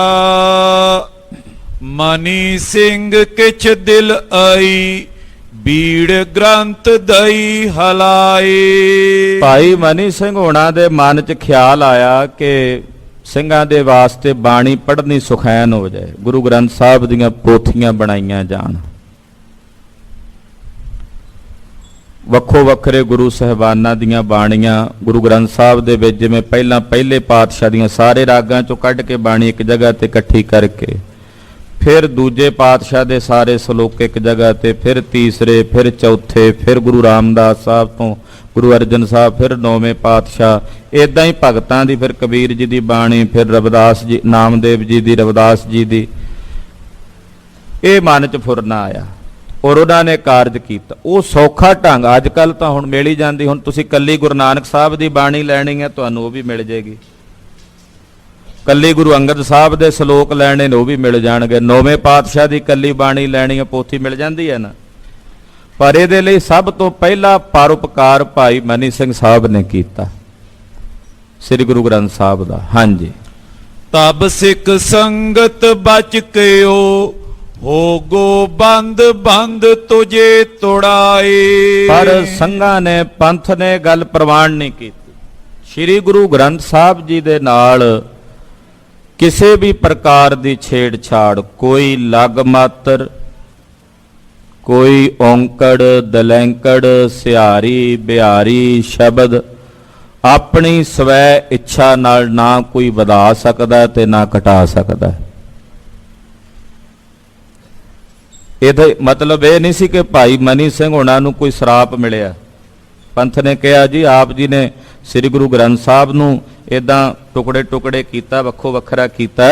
ਮਨੀ ਸਿੰਘ ਕਿਛ ਦਿਲ ਆਈ, ਬੀੜ ਗ੍ਰੰਥ ਦਈ ਹਲਾਈ। ਭਾਈ ਮਨੀ ਸਿੰਘ ਹੋਣਾ ਦੇ ਮਨ 'ਚ ਖਿਆਲ ਆਇਆ ਕਿ ਸਿੰਘਾਂ ਦੇ ਵਾਸਤੇ ਬਾਣੀ ਪੜ੍ਹਨੀ ਸੁਖੈਨ ਹੋ ਜਾਏ, ਗੁਰੂ ਗ੍ਰੰਥ ਸਾਹਿਬ ਦੀਆਂ ਪੋਥੀਆਂ ਬਣਾਈਆਂ ਜਾਣ। ਵੱਖੋ ਵੱਖਰੇ ਗੁਰੂ ਸਾਹਿਬਾਨਾਂ ਦੀਆਂ ਬਾਣੀਆਂ ਗੁਰੂ ਗ੍ਰੰਥ ਸਾਹਿਬ ਦੇ ਵਿੱਚ, ਜਿਵੇਂ ਪਹਿਲਾਂ ਪਹਿਲੇ ਪਾਤਸ਼ਾਹ ਦੀਆਂ ਸਾਰੇ ਰਾਗਾਂ 'ਚੋਂ ਕੱਢ ਕੇ ਬਾਣੀ ਇੱਕ ਜਗ੍ਹਾ ਤੇ ਇਕੱਠੀ ਕਰਕੇ, ਫਿਰ ਦੂਜੇ ਪਾਤਸ਼ਾਹ ਦੇ ਸਾਰੇ ਸਲੋਕ ਇੱਕ ਜਗ੍ਹਾ ਤੇ, ਫਿਰ ਤੀਸਰੇ, ਫਿਰ ਚੌਥੇ, ਫਿਰ ਗੁਰੂ ਰਾਮਦਾਸ ਸਾਹਿਬ ਤੋਂ ਗੁਰੂ ਅਰਜਨ ਸਾਹਿਬ, ਫਿਰ ਨੌਵੇਂ ਪਾਤਸ਼ਾਹ, ਇਦਾਂ ਹੀ ਭਗਤਾਂ ਦੀ, ਫਿਰ ਕਬੀਰ ਜੀ ਦੀ ਬਾਣੀ, ਫਿਰ ਰਵਿਦਾਸ ਜੀ, ਨਾਮਦੇਵ ਜੀ ਦੀ, ਰਵਿਦਾਸ ਜੀ ਦੀ। ਇਹ ਮਨ 'ਚ ਫੁਰਨਾ ਆਇਆ ਔਰ ਉਹਨਾਂ ਨੇ ਕਾਰਜ ਕੀਤਾ। ਉਹ ਸੌਖਾ ਢੰਗ ਅੱਜ ਕੱਲ੍ਹ ਤਾਂ ਹੁਣ ਮਿਲ ਹੀ ਜਾਂਦੀ। ਹੁਣ ਤੁਸੀਂ ਕੱਲੀ ਗੁਰੂ ਨਾਨਕ ਸਾਹਿਬ ਦੀ ਬਾਣੀ ਲੈਣੀ ਹੈ, ਤੁਹਾਨੂੰ ਉਹ ਵੀ ਮਿਲ ਜਾਏਗੀ। ਕੱਲੀ ਗੁਰੂ ਅੰਗਦ ਸਾਹਿਬ ਦੇ ਸ਼ਲੋਕ ਲੈਣੇ ਨੇ, ਉਹ ਵੀ ਮਿਲ ਜਾਣਗੇ। ਨੌਵੇਂ ਪਾਤਸ਼ਾਹ ਦੀ ਕੱਲੀ ਬਾਣੀ ਲੈਣੀ ਹੈ, ਪੋਥੀ ਮਿਲ ਜਾਂਦੀ ਹੈ ਨਾ। ਪਰ ਇਹਦੇ ਲਈ ਸਭ ਤੋਂ ਪਹਿਲਾ ਪਰਉਪਕਾਰ ਭਾਈ ਮਨੀ ਸਿੰਘ ਸਾਹਿਬ ਨੇ ਕੀਤਾ, ਸ੍ਰੀ ਗੁਰੂ ਗ੍ਰੰਥ ਸਾਹਿਬ ਦਾ। ਹਾਂਜੀ। ਤਬ ਸਿੱਖ ਸੰਗਤ ਬਚ ਕਿਓ, ਹੋਗੋ ਬੰਦ ਬੰਦ ਤੁਝੇ ਤੁੜਾਏ। ਪਰ ਸੰਘਾਂ ਨੇ, ਪੰਥ ਨੇ ਗੱਲ ਪ੍ਰਵਾਨ ਨਹੀਂ ਕੀਤੀ। ਸ੍ਰੀ ਗੁਰੂ ਗ੍ਰੰਥ ਸਾਹਿਬ ਜੀ ਦੇ ਨਾਲ ਕਿਸੇ ਵੀ ਪ੍ਰਕਾਰ ਦੀ ਛੇੜਛਾੜ, ਕੋਈ ਲਗ ਮਾਤਰ, ਕੋਈ ਔਂਕੜ, ਦਲੈਂਕੜ, ਸਿਹਾਰੀ, ਬਿਹਾਰੀ ਸ਼ਬਦ ਆਪਣੀ ਸਵੈ ਇੱਛਾ ਨਾਲ ਨਾ ਕੋਈ ਵਧਾ ਸਕਦਾ ਤੇ ਨਾ ਘਟਾ ਸਕਦਾ। ਇਹਦਾ ਮਤਲਬ ਇਹ ਨਹੀਂ ਸੀ ਕਿ ਭਾਈ ਮਨੀ ਸਿੰਘ ਹੋਣਾ ਨੂੰ ਕੋਈ ਸਰਾਪ ਮਿਲਿਆ। ਪੰਥ ਨੇ ਕਿਹਾ ਜੀ ਆਪ ਜੀ ਨੇ ਸ੍ਰੀ ਗੁਰੂ ਗ੍ਰੰਥ ਸਾਹਿਬ ਨੂੰ ਇਦਾਂ ਟੁਕੜੇ ਟੁਕੜੇ ਕੀਤਾ, ਵੱਖੋ ਵੱਖਰਾ ਕੀਤਾ,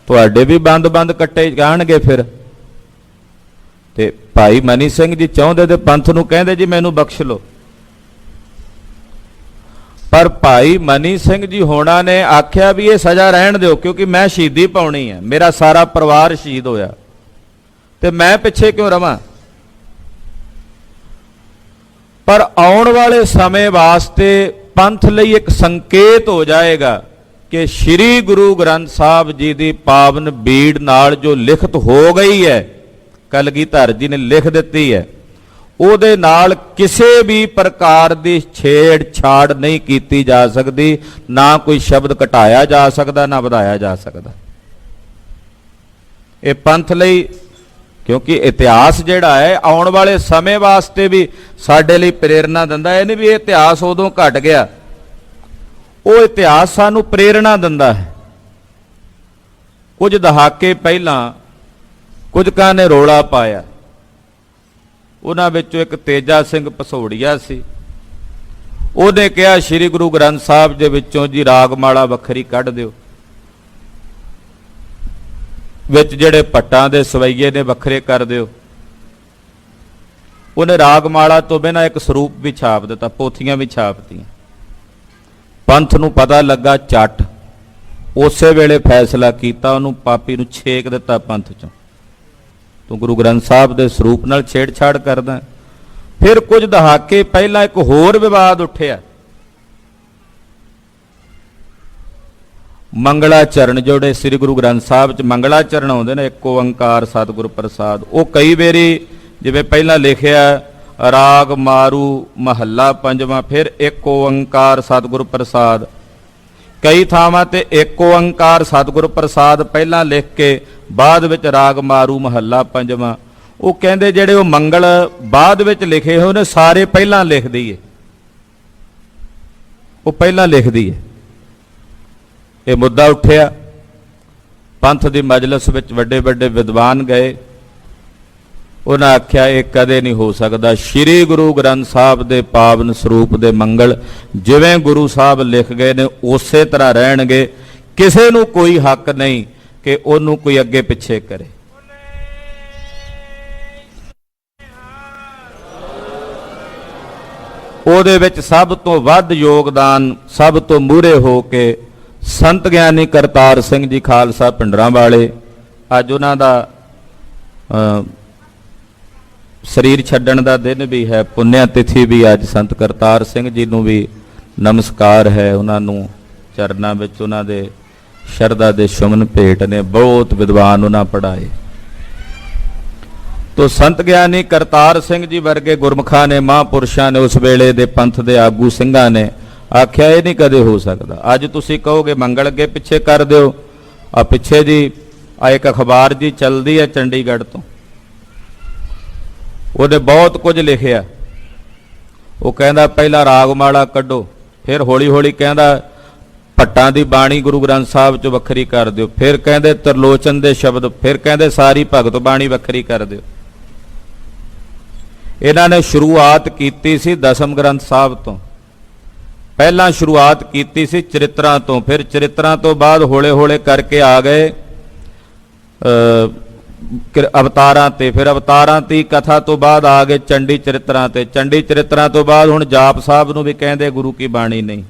ਤੁਹਾਡੇ ਵੀ ਬੰਦ ਕੱਟੇ ਜਾਣਗੇ। ਫਿਰ ਤੇ ਭਾਈ ਮਨੀ ਸਿੰਘ ਜੀ ਚਾਹੁੰਦੇ ਤੇ ਪੰਥ ਨੂੰ ਕਹਿੰਦੇ ਜੀ ਮੈਨੂੰ ਬਖਸ਼ ਲਓ। ਪਰ ਭਾਈ ਮਨੀ ਸਿੰਘ ਜੀ ਹੋਣਾ ਨੇ ਆਖਿਆ ਵੀ ਇਹ ਸਜ਼ਾ ਰਹਿਣ ਦਿਓ, ਕਿਉਂਕਿ ਮੈਂ ਸ਼ਹੀਦੀ ਪਾਉਣੀ ਹੈ, ਮੇਰਾ ਸਾਰਾ ਪਰਿਵਾਰ ਸ਼ਹੀਦ ਹੋਇਆ ਤੇ ਮੈਂ ਪਿੱਛੇ ਕਿਉਂ ਰਵਾਂ। ਪਰ ਆਉਣ ਵਾਲੇ ਸਮੇਂ ਵਾਸਤੇ ਪੰਥ ਲਈ ਇੱਕ ਸੰਕੇਤ ਹੋ ਜਾਏਗਾ ਕਿ ਸ੍ਰੀ ਗੁਰੂ ਗ੍ਰੰਥ ਸਾਹਿਬ ਜੀ ਦੀ ਪਾਵਨ ਬੀੜ ਨਾਲ ਜੋ ਲਿਖਤ ਹੋ ਗਈ ਹੈ, ਕਲਗੀਧਰ ਜੀ ਨੇ ਲਿਖ ਦਿੱਤੀ ਹੈ, ਉਹਦੇ ਨਾਲ ਕਿਸੇ ਵੀ ਪ੍ਰਕਾਰ ਦੀ ਛੇੜਛਾੜ ਨਹੀਂ ਕੀਤੀ ਜਾ ਸਕਦੀ, ਨਾ ਕੋਈ ਸ਼ਬਦ ਘਟਾਇਆ ਜਾ ਸਕਦਾ, ਨਾ ਵਧਾਇਆ ਜਾ ਸਕਦਾ। ਇਹ ਪੰਥ ਲਈ, ਕਿਉਂਕਿ ਇਤਿਹਾਸ ਜਿਹੜਾ ਹੈ ਆਉਣ ਵਾਲੇ ਸਮੇਂ ਵਾਸਤੇ ਵੀ ਸਾਡੇ ਲਈ ਪ੍ਰੇਰਣਾ ਦਿੰਦਾ। ਇਹ ਨਹੀਂ ਵੀ ਇਹ ਇਤਿਹਾਸ ਉਦੋਂ ਘਟ ਗਿਆ, ਉਹ ਇਤਿਹਾਸ ਸਾਨੂੰ ਪ੍ਰੇਰਣਾ ਦਿੰਦਾ ਹੈ। ਕੁਝ ਦਹਾਕੇ ਪਹਿਲਾਂ ਕੁਝ ਕਾਂ ਨੇ ਰੋਲਾ ਪਾਇਆ, ਉਹਨਾਂ ਵਿੱਚੋਂ ਇੱਕ ਤੇਜਾ ਸਿੰਘ ਪਸੋੜੀਆ ਸੀ। ਉਹਨੇ ਕਿਹਾ ਸ੍ਰੀ ਗੁਰੂ ਗ੍ਰੰਥ ਸਾਹਿਬ ਦੇ ਵਿੱਚੋਂ ਜੀ ਰਾਗਮਾਲਾ ਵੱਖਰੀ ਕੱਢ ਦਿਓ, ਵਿੱਚ ਜਿਹੜੇ ਭੱਟਾਂ ਦੇ ਸਵਈਏ ਨੇ ਵੱਖਰੇ ਕਰ ਦਿਓ। ਉਹਨੇ ਰਾਗਮਾਲਾ ਤੋਂ ਬਿਨਾਂ ਇੱਕ ਸਰੂਪ ਵੀ ਛਾਪ ਦਿੱਤਾ, ਪੋਥੀਆਂ ਵੀ ਛਾਪਤੀਆਂ। ਪੰਥ ਨੂੰ ਪਤਾ ਲੱਗਾ ਝੱਟ, ਉਸੇ ਵੇਲੇ ਫੈਸਲਾ ਕੀਤਾ, ਉਹਨੂੰ ਪਾਪੀ ਨੂੰ ਛੇਕ ਦਿੱਤਾ ਪੰਥ ਚੋਂ, ਤੂੰ ਗੁਰੂ ਗ੍ਰੰਥ ਸਾਹਿਬ ਦੇ ਸਰੂਪ ਨਾਲ ਛੇੜਛਾੜ ਕਰਦਾ। ਫਿਰ ਕੁਝ ਦਹਾਕੇ ਪਹਿਲਾਂ ਇੱਕ ਹੋਰ ਵਿਵਾਦ ਉੱਠਿਆ, ਮੰਗਲਾ ਚਰਨ, ਜਿਹੜੇ ਸ੍ਰੀ ਗੁਰੂ ਗ੍ਰੰਥ ਸਾਹਿਬ 'ਚ ਮੰਗਲਾ ਚਰਨ ਆਉਂਦੇ ਨੇ, ਇੱਕ ਓੰਕਾਰ ਸਤਿਗੁਰ ਪ੍ਰਸਾਦ, ਉਹ ਕਈ ਵਾਰੀ ਜਿਵੇਂ ਪਹਿਲਾਂ ਲਿਖਿਆ ਰਾਗ ਮਾਰੂ ਮਹੱਲਾ ਪੰਜਵਾਂ, ਫਿਰ ਇੱਕ ਓੰਕਾਰ ਸਤਿਗੁਰ ਪ੍ਰਸਾਦ, ਕਈ ਥਾਵਾਂ ਤੇ ਇੱਕ ਓੰਕਾਰ ਸਤਿਗੁਰ ਪ੍ਰਸਾਦ ਪਹਿਲਾਂ ਲਿਖ ਕੇ ਬਾਅਦ ਵਿੱਚ ਰਾਗ ਮਾਰੂ ਮਹੱਲਾ ਪੰਜਵਾਂ। ਉਹ ਕਹਿੰਦੇ ਜਿਹੜੇ ਉਹ ਮੰਗਲ ਬਾਅਦ ਵਿੱਚ ਲਿਖੇ ਹੋਏ ਨੇ ਸਾਰੇ ਪਹਿਲਾਂ ਲਿਖ ਦਈਏ, ਉਹ ਪਹਿਲਾਂ ਲਿਖ ਦਈਏ। ਇਹ ਮੁੱਦਾ ਉੱਠਿਆ, ਪੰਥ ਦੀ ਮਜਲਿਸ ਵਿੱਚ ਵੱਡੇ ਵੱਡੇ ਵਿਦਵਾਨ ਗਏ, ਉਹਨਾਂ ਆਖਿਆ ਇਹ ਕਦੇ ਨਹੀਂ ਹੋ ਸਕਦਾ। ਸ੍ਰੀ ਗੁਰੂ ਗ੍ਰੰਥ ਸਾਹਿਬ ਦੇ ਪਾਵਨ ਸਰੂਪ ਦੇ ਮੰਗਲ ਜਿਵੇਂ ਗੁਰੂ ਸਾਹਿਬ ਲਿਖ ਗਏ ਨੇ ਉਸੇ ਤਰ੍ਹਾਂ ਰਹਿਣਗੇ, ਕਿਸੇ ਨੂੰ ਕੋਈ ਹੱਕ ਨਹੀਂ ਕਿ ਉਹਨੂੰ ਕੋਈ ਅੱਗੇ ਪਿੱਛੇ ਕਰੇ। ਉਹਦੇ ਵਿੱਚ ਸਭ ਤੋਂ ਵੱਧ ਯੋਗਦਾਨ ਸਭ ਤੋਂ ਮੂਹਰੇ ਹੋ ਕੇ ਸੰਤ ਗਿਆਨੀ ਕਰਤਾਰ ਸਿੰਘ ਜੀ ਖਾਲਸਾ ਪਿੰਡਰਾਂ ਵਾਲੇ, ਅੱਜ ਉਹਨਾਂ ਦਾ ਸਰੀਰ ਛੱਡਣ ਦਾ ਦਿਨ ਵੀ ਹੈ, ਪੁੰਨਿਆ ਤਿਥੀ ਵੀ ਅੱਜ। ਸੰਤ ਕਰਤਾਰ ਸਿੰਘ ਜੀ ਨੂੰ ਵੀ ਨਮਸਕਾਰ ਹੈ, ਉਹਨਾਂ ਨੂੰ ਚਰਨਾਂ ਵਿੱਚ ਉਹਨਾਂ ਦੇ ਸ਼ਰਧਾ ਦੇ ਸ਼ੁਮਨ ਭੇਟ ਨੇ। ਬਹੁਤ ਵਿਦਵਾਨ ਉਹਨਾਂ ਪੜ੍ਹਾਏ। ਤੋ ਸੰਤ ਗਿਆਨੀ ਕਰਤਾਰ ਸਿੰਘ ਜੀ ਵਰਗੇ ਗੁਰਮੁਖਾਂ ਨੇ, ਮਹਾਂਪੁਰਸ਼ਾਂ ਨੇ, ਉਸ ਵੇਲੇ ਦੇ ਪੰਥ ਦੇ ਆਗੂ ਸਿੰਘਾਂ ਨੇ ਆਖਿਆ ਇਹ ਨਹੀਂ ਕਦੇ ਹੋ ਸਕਦਾ। ਅੱਜ ਤੁਸੀਂ ਕਹੋਗੇ ਮੰਗਲ ਅੱਗੇ ਪਿੱਛੇ ਕਰ ਦਿਓ। ਆ ਪਿੱਛੇ ਜੀ ਆ ਇੱਕ ਅਖਬਾਰ ਜੀ ਚੱਲਦੀ ਹੈ ਚੰਡੀਗੜ੍ਹ ਤੋਂ, ਉਹਨੇ ਬਹੁਤ ਕੁਝ ਲਿਖਿਆ। ਉਹ ਕਹਿੰਦਾ ਪਹਿਲਾਂ ਰਾਗਮਾਲਾ ਕੱਢੋ, ਫਿਰ ਹੌਲੀ ਹੌਲੀ ਕਹਿੰਦਾ ਭੱਟਾਂ ਦੀ ਬਾਣੀ ਗੁਰੂ ਗ੍ਰੰਥ ਸਾਹਿਬ 'ਚ ਵੱਖਰੀ ਕਰ ਦਿਓ, ਫਿਰ ਕਹਿੰਦੇ ਤਰਲੋਚਨ ਦੇ ਸ਼ਬਦ, ਫਿਰ ਕਹਿੰਦੇ ਸਾਰੀ ਭਗਤ ਬਾਣੀ ਵੱਖਰੀ ਕਰ ਦਿਓ। ਇਹਨਾਂ ਨੇ ਸ਼ੁਰੂਆਤ ਕੀਤੀ ਸੀ ਦਸਮ ਗ੍ਰੰਥ ਸਾਹਿਬ ਤੋਂ, ਪਹਿਲਾਂ ਸ਼ੁਰੂਆਤ ਕੀਤੀ ਸੀ ਚਰਿਤਰਾਂ ਤੋਂ, ਫਿਰ ਚਰਿਤਰਾਂ ਤੋਂ ਬਾਅਦ ਹੌਲੇ ਹੌਲੇ ਕਰਕੇ ਆ ਗਏ ਅਵਤਾਰਾਂ ਤੇ, ਫਿਰ ਅਵਤਾਰਾਂ ਦੀ ਕਥਾ ਤੋਂ ਬਾਅਦ ਆ ਗਏ ਚੰਡੀ ਚਰਿਤਰਾਂ ਤੇ, ਚੰਡੀ ਚਰਿਤਰਾਂ ਤੋਂ ਬਾਅਦ ਹੁਣ ਜਾਪ ਸਾਹਿਬ ਨੂੰ ਵੀ ਕਹਿੰਦੇ ਗੁਰੂ ਕੀ ਬਾਣੀ ਨਹੀਂ।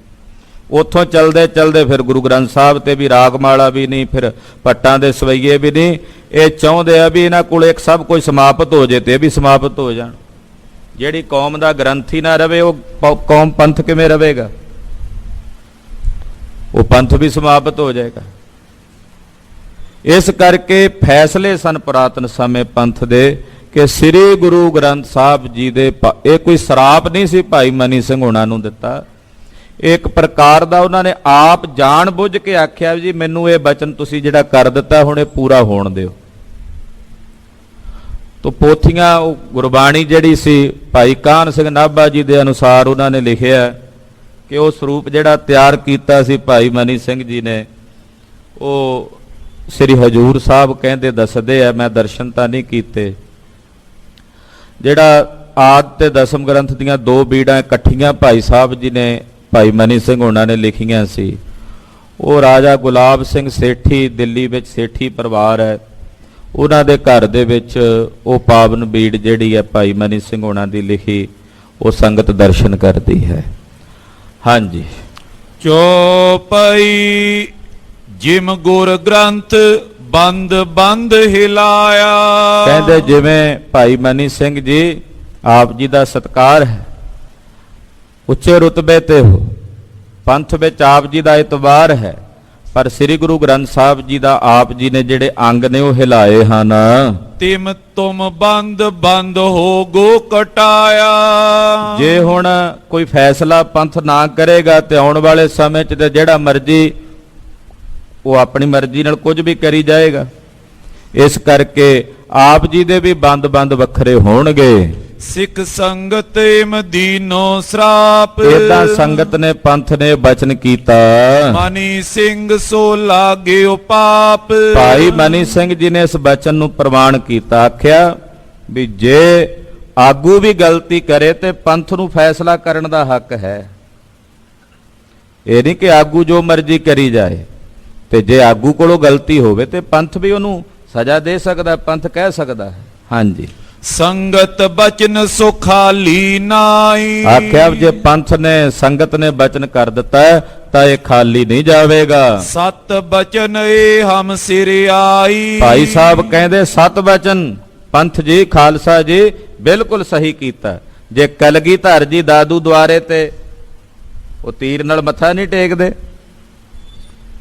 ਉੱਥੋਂ ਚਲਦੇ ਚਲਦੇ ਫਿਰ ਗੁਰੂ ਗ੍ਰੰਥ ਸਾਹਿਬ ਤੇ ਵੀ ਰਾਗਮਾਲਾ ਵੀ ਨਹੀਂ, ਫਿਰ ਭੱਟਾਂ ਦੇ ਸਵਈਏ ਵੀ ਨਹੀਂ। ਇਹ ਚਾਹੁੰਦੇ ਆ ਵੀ ਇਹਨਾਂ ਕੋਲ ਇੱਕ ਸਭ ਕੁਝ ਸਮਾਪਤ ਹੋ ਜੇ ਤੇ ਇਹ ਵੀ ਸਮਾਪਤ ਹੋ ਜਾਣ। ਜਿਹੜੀ ਕੌਮ ਦਾ ਗ੍ਰੰਥੀ ਨਾ ਰਵੇ ਉਹ ਕੌਮ ਪੰਥ ਕਿਵੇਂ ਰਵੇਗਾ? ਉਹ ਪੰਥ ਵੀ ਸਮਾਪਤ ਹੋ ਜਾਏਗਾ। ਇਸ ਕਰਕੇ ਫੈਸਲੇ ਸਨ ਪੁਰਾਤਨ ਸਮੇਂ ਪੰਥ ਦੇ ਕਿ ਸ੍ਰੀ ਗੁਰੂ ਗ੍ਰੰਥ ਸਾਹਿਬ ਜੀ ਦੇ, ਇਹ ਕੋਈ ਸਰਾਪ ਨਹੀਂ ਸੀ ਭਾਈ ਮਨੀ ਸਿੰਘ ਹੋਣਾ ਨੂੰ ਦਿੱਤਾ, ਇੱਕ ਪ੍ਰਕਾਰ ਦਾ ਉਹਨਾਂ ਨੇ ਆਪ ਜਾਣ ਬੁੱਝ ਕੇ ਆਖਿਆ ਜੀ ਮੈਨੂੰ ਇਹ ਬਚਨ ਤੁਸੀਂ ਜਿਹੜਾ ਕਰ ਦਿੱਤਾ ਹੁਣ ਇਹ ਪੂਰਾ ਹੋਣ ਦਿਓ। ਤੋ ਪੋਥੀਆਂ ਉਹ ਗੁਰਬਾਣੀ ਜਿਹੜੀ ਸੀ ਭਾਈ ਕਾਹਨ ਸਿੰਘ ਨਾਭਾ ਜੀ ਦੇ ਅਨੁਸਾਰ ਉਹਨਾਂ ਨੇ ਲਿਖਿਆ ਕਿ ਉਹ ਸਰੂਪ ਜਿਹੜਾ ਤਿਆਰ ਕੀਤਾ ਸੀ ਭਾਈ ਮਨੀ ਸਿੰਘ ਜੀ ਨੇ, ਉਹ ਸ੍ਰੀ ਹਜੂਰ ਸਾਹਿਬ ਕਹਿੰਦੇ ਦੱਸਦੇ ਆ, ਮੈਂ ਦਰਸ਼ਨ ਤਾਂ ਨਹੀਂ ਕੀਤੇ, ਜਿਹੜਾ ਆਦਿ ਤੇ ਦਸਮ ਗ੍ਰੰਥ ਦੀਆਂ ਦੋ ਬੀੜਾਂ ਇਕੱਠੀਆਂ ਭਾਈ ਸਾਹਿਬ ਜੀ ਨੇ, ਭਾਈ ਮਨੀ ਸਿੰਘ ਹੋਣਾ ਨੇ ਲਿਖੀਆਂ ਸੀ। ਉਹ ਰਾਜਾ ਗੁਲਾਬ ਸਿੰਘ ਸੇਠੀ, ਦਿੱਲੀ ਵਿੱਚ ਸੇਠੀ ਪਰਿਵਾਰ ਹੈ, ਉਹਨਾਂ ਦੇ ਘਰ ਦੇ ਵਿੱਚ ਉਹ ਪਾਵਨ ਬੀੜ ਜਿਹੜੀ ਹੈ ਭਾਈ ਮਨੀ ਸਿੰਘ ਹੋਣਾ ਦੀ ਲਿਖੀ, ਉਹ ਸੰਗਤ ਦਰਸ਼ਨ ਕਰਦੀ ਹੈ। ਹਾਂਜੀ। ਚੌਪਈ ਜਿਮ ਗੁਰ ਗ੍ਰੰਥ ਬੰਦ ਬੰਦ ਹਿਲਾਇਆ। ਕਹਿੰਦੇ ਜਿਵੇਂ ਭਾਈ ਮਨੀ ਸਿੰਘ ਜੀ ਆਪ ਜੀ ਦਾ ਸਤਿਕਾਰ ਹੈ, ਉੱਚੇ ਰੁਤਬੇ ਤੇ ਹੋ, ਪੰਥ ਵਿੱਚ ਆਪ ਜੀ ਦਾ ਇਤਬਾਰ ਹੈ, ਪਰ ਸ੍ਰੀ ਗੁਰੂ ਗ੍ਰੰਥ ਸਾਹਿਬ ਜੀ ਦਾ ਆਪ ਜੀ ਨੇ ਜਿਹੜੇ ਅੰਗ ਨੇ ਉਹ ਹਿਲਾਏ ਹਨ। ਤਿਮ ਤੁਮ ਬੰਦ ਬੰਦ ਹੋ ਗੋ ਕਟਾਇਆ। ਜੇ ਹੁਣ ਕੋਈ ਫੈਸਲਾ ਪੰਥ ਨਾ ਕਰੇਗਾ ਤੇ ਆਉਣ ਵਾਲੇ ਸਮੇਂ 'ਚ ਤੇ ਜਿਹੜਾ ਮਰਜ਼ੀ ਉਹ ਆਪਣੀ ਮਰਜ਼ੀ ਨਾਲ ਕੁਝ ਵੀ ਕਰੀ ਜਾਏਗਾ। ਇਸ ਕਰਕੇ ਆਪ ਜੀ ਦੇ ਵੀ ਬੰਦ ਬੰਦ ਵੱਖਰੇ ਹੋਣਗੇ। ਸਿੱਖ ਸੰਗਤ ਮਦੀਨੋ ਸਰਾਪ। ਏਦਾਂ ਸੰਗਤ ਨੇ ਪੰਥ ਨੇ ਬਚਨ ਕੀਤਾ। ਮਨੀ ਸਿੰਘ ਸੋ ਲਾਗਿਓ ਪਾਪ। ਭਾਈ ਮਨੀ ਸਿੰਘ ਜੀ ਨੇ ਇਸ ਬਚਨ ਨੂੰ ਪ੍ਰਮਾਣ ਕੀਤਾ, ਆਖਿਆ ਵੀ ਜੇ ਆਗੂ ਵੀ ਗਲਤੀ ਕਰੇ ਤੇ ਪੰਥ ਨੂੰ ਫੈਸਲਾ ਕਰਨ ਦਾ ਹੱਕ ਹੈ। ਇਹ ਨਹੀਂ ਕਿ ਆਗੂ ਜੋ ਮਰਜ਼ੀ ਕਰੀ ਜਾਏ, ਤੇ ਜੇ ਆਗੂ ਕੋਲੋਂ ਗਲਤੀ ਹੋਵੇ ਤੇ ਪੰਥ ਵੀ ਉਹਨੂੰ ਸਜ਼ਾ ਦੇ ਸਕਦਾ, ਪੰਥ ਕਹਿ ਸਕਦਾ ਹੈ। ਹਾਂਜੀ। ਸੰਗਤ ਬਚਨ ਸੋ ਖਾਲੀ ਨਾਈ। ਆਖਿਆ ਜੇ ਪੰਥ ਨੇ ਸੰਗਤ ਨੇ ਬਚਨ ਕਰ ਦਿੱਤਾ ਤਾਂ ਇਹ ਖਾਲੀ ਨਹੀਂ ਜਾਵੇਗਾ। ਸਤ ਬਚਨ ਏ ਹਮ ਸਿਰ ਆਈ। ਭਾਈ ਸਾਹਿਬ ਕਹਿੰਦੇ ਸਤ ਬਚਨ ਪੰਥ ਜੀ ਖਾਲਸਾ ਜੀ ਬਿਲਕੁਲ ਸਹੀ ਕੀਤਾ। ਜੇ ਕਲਗੀਧਰ ਜੀ ਦਾਦੂ ਦੁਆਰੇ ਤੇ ਉਹ ਤੀਰ ਨਾਲ ਮੱਥਾ ਨਹੀਂ ਟੇਕਦੇ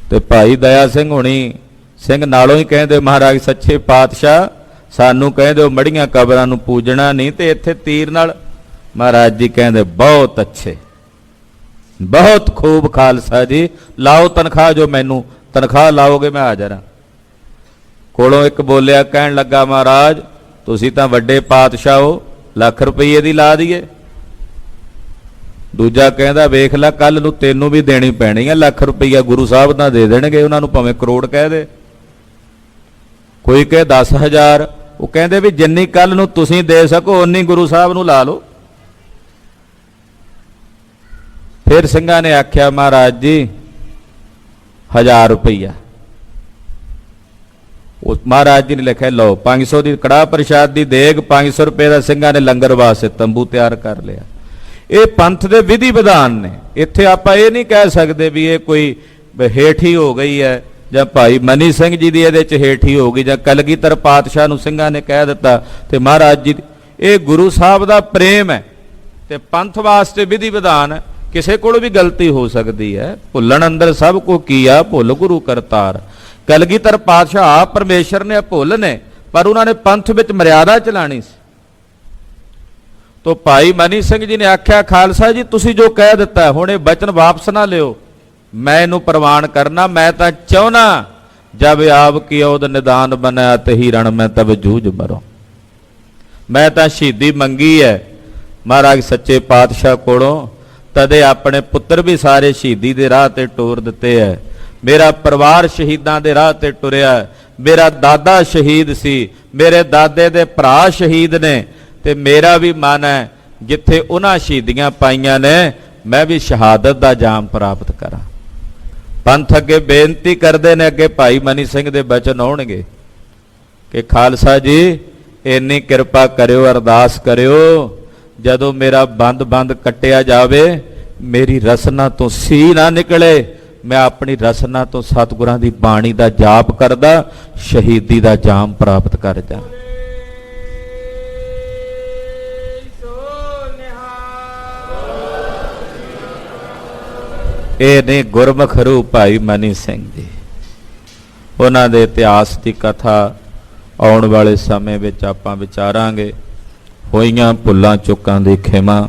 ਤੇ ਭਾਈ ਦਇਆ ਸਿੰਘ ਹੋਣੀ ਸਿੰਘ ਨਾਲੋਂ ਹੀ ਕਹਿੰਦੇ ਮਹਾਰਾਜ ਸੱਚੇ ਪਾਤਸ਼ਾਹ ਸਾਨੂੰ ਕਹਿੰਦੇ ਮੜੀਆਂ ਕਬਰਾਂ ਨੂੰ ਪੂਜਣਾ ਨਹੀਂ ਤੇ ਇੱਥੇ ਤੀਰ ਨਾਲ। ਮਹਾਰਾਜ ਜੀ ਕਹਿੰਦੇ ਬਹੁਤ ਅੱਛੇ, ਬਹੁਤ ਖੂਬ ਖਾਲਸਾ ਜੀ, ਲਾਓ ਤਨਖਾਹ, ਜੋ ਮੈਨੂੰ ਤਨਖਾਹ ਲਾਓਗੇ ਮੈਂ ਹਾਜ਼ਰ ਹਾਂ। ਕੋਲੋਂ ਇੱਕ ਬੋਲਿਆ, ਕਹਿਣ ਲੱਗਾ ਮਹਾਰਾਜ ਤੁਸੀਂ ਤਾਂ ਵੱਡੇ ਪਾਤਸ਼ਾਹ ਹੋ, ਲੱਖ ਰੁਪਏ ਦੀ ਲਾ ਦਈਏ। ਦੂਜਾ ਕਹਿੰਦਾ ਵੇਖ ਲੈ ਕੱਲ ਨੂੰ ਤੈਨੂੰ ਵੀ ਦੇਣੀ ਪੈਣੀ ਹੈ ਲੱਖ ਰੁਪਈਆ, ਗੁਰੂ ਸਾਹਿਬ ਤਾਂ ਦੇ ਦੇਣਗੇ, ਉਹਨਾਂ ਨੂੰ ਭਾਵੇਂ ਕਰੋੜ ਕਹਿ ਦੇ। ਕੋਈ ਕਹੇ 10,000, ਉਹ ਕਹਿੰਦੇ ਵੀ ਜਿੰਨੀ ਕੱਲ ਨੂੰ ਤੁਸੀਂ ਦੇ ਸਕੋ ਉਨੀ ਗੁਰੂ ਸਾਹਿਬ ਨੂੰ ਲਾ ਲਓ। ਫਿਰ ਸਿੰਘਾਂ ਨੇ ਆਖਿਆ ਮਹਾਰਾਜ ਜੀ 1000 ਰੁਪਈਆ। ਉਹ ਮਹਾਰਾਜ ਜੀ ਨੇ ਲਿਖਿਆ ਲਓ 500 ਦੀ ਕੜਾਹ ਪ੍ਰਸ਼ਾਦ ਦੀ ਦੇਗ, 500 ਰੁਪਏ ਦਾ ਸਿੰਘਾਂ ਨੇ ਲੰਗਰ ਵਾਸਤੇ ਤੰਬੂ ਤਿਆਰ ਕਰ ਲਿਆ। ਇਹ ਪੰਥ ਦੇ ਵਿਧੀ ਵਿਧਾਨ ਨੇ। ਇੱਥੇ ਆਪਾਂ ਇਹ ਨਹੀਂ ਕਹਿ ਸਕਦੇ ਵੀ ਇਹ ਕੋਈ ਹੇਠੀ ਹੋ ਗਈ ਹੈ ਜਾਂ ਭਾਈ ਮਨੀ ਸਿੰਘ ਜੀ ਦੀ ਇਹਦੇ 'ਚ ਹੇਠੀ ਹੋ ਗਈ ਜਾਂ ਕਲਗੀਧਰ ਪਾਤਸ਼ਾਹ ਨੂੰ ਸਿੰਘਾਂ ਨੇ ਕਹਿ ਦਿੱਤਾ ਤੇ ਮਹਾਰਾਜ ਜੀ ਇਹ ਗੁਰੂ ਸਾਹਿਬ ਦਾ ਪ੍ਰੇਮ ਹੈ ਤੇ ਪੰਥ ਵਾਸਤੇ ਵਿਧੀ ਵਿਧਾਨ ਹੈ। ਕਿਸੇ ਕੋਲ ਵੀ ਗਲਤੀ ਹੋ ਸਕਦੀ ਹੈ। ਭੁੱਲਣ ਅੰਦਰ ਸਭ ਕੋ ਕੀਆ ਭੁੱਲ ਗੁਰੂ ਕਰਤਾਰ। ਕਲਗੀਧਰ ਪਾਤਸ਼ਾਹ ਆਪ ਪਰਮੇਸ਼ਰ ਨੇ ਭੁੱਲ ਨੇ, ਪਰ ਉਹਨਾਂ ਨੇ ਪੰਥ ਵਿੱਚ ਮਰਿਆਦਾ ਚਲਾਣੀ ਸੀ। ਤੋ ਭਾਈ ਮਨੀ ਸਿੰਘ ਜੀ ਨੇ ਆਖਿਆ ਖਾਲਸਾ ਜੀ ਤੁਸੀਂ ਜੋ ਕਹਿ ਦਿੱਤਾ ਹੁਣ ਇਹ ਬਚਨ ਵਾਪਸ ਨਾ ਲਿਓ, ਮੈਂ ਇਹਨੂੰ ਪ੍ਰਵਾਨ ਕਰਨਾ। ਮੈਂ ਤਾਂ ਚਾਹੁੰਨਾ ਜਬ ਆਪ ਕੀ ਔਦ ਨਿਦਾਨ ਬਣਿਆ ਤਹੀ ਰਣ ਮੈਂ ਤਬ ਜੂਝ ਮਰੋ। ਮੈਂ ਤਾਂ ਸ਼ਹੀਦੀ ਮੰਗੀ ਹੈ ਮਹਾਰਾਜ ਸੱਚੇ ਪਾਤਸ਼ਾਹ ਕੋਲੋਂ, ਤਦੇ ਆਪਣੇ ਪੁੱਤਰ ਵੀ ਸਾਰੇ ਸ਼ਹੀਦੀ ਦੇ ਰਾਹ ਤੇ ਟੋਰ ਦਿੱਤੇ ਹੈ। ਮੇਰਾ ਪਰਿਵਾਰ ਸ਼ਹੀਦਾਂ ਦੇ ਰਾਹ ਤੇ ਟੁਰਿਆ। ਮੇਰਾ ਦਾਦਾ ਸ਼ਹੀਦ ਸੀ, ਮੇਰੇ ਦਾਦੇ ਦੇ ਭਰਾ ਸ਼ਹੀਦ ਨੇ ਤੇ ਮੇਰਾ ਵੀ ਮਨ ਹੈ ਜਿੱਥੇ ਉਹਨਾਂ ਸ਼ਹੀਦੀਆਂ ਪਾਈਆਂ ਨੇ ਮੈਂ ਵੀ ਸ਼ਹਾਦਤ ਦਾ ਜਾਮ ਪ੍ਰਾਪਤ ਕਰਾਂ। ਪੰਥ ਅੱਗੇ ਬੇਨਤੀ ਕਰਦੇ ਨੇ, ਅੱਗੇ ਭਾਈ ਮਨੀ ਸਿੰਘ ਦੇ ਬਚਨ ਆਉਣਗੇ ਕਿ ਖਾਲਸਾ ਜੀ ਇੰਨੀ ਕਿਰਪਾ ਕਰਿਓ, ਅਰਦਾਸ ਕਰਿਓ ਜਦੋਂ ਮੇਰਾ ਬੰਦ ਕੱਟਿਆ ਜਾਵੇ ਮੇਰੀ ਰਸਨਾ ਤੋਂ ਸੀ ਨਾ ਨਿਕਲੇ, ਮੈਂ ਆਪਣੀ ਰਸਨਾ ਤੋਂ ਸਤਿਗੁਰਾਂ ਦੀ ਬਾਣੀ ਦਾ ਜਾਪ ਕਰਦਾ ਸ਼ਹੀਦੀ ਦਾ ਜਾਮ ਪ੍ਰਾਪਤ ਕਰ ਜਾ। ਇਹ ਨੇ ਗੁਰਮੁਖ ਰੂਪ ਭਾਈ ਮਨੀ ਸਿੰਘ ਜੀ। ਉਹਨਾਂ ਦੇ ਇਤਿਹਾਸ ਦੀ ਕਥਾ ਆਉਣ ਵਾਲੇ ਸਮੇਂ ਵਿੱਚ ਆਪਾਂ ਵਿਚਾਰਾਂਗੇ। ਹੋਈਆਂ ਭੁੱਲਾਂ ਚੁੱਕਾਂ ਦੀ ਖਿਮਾ।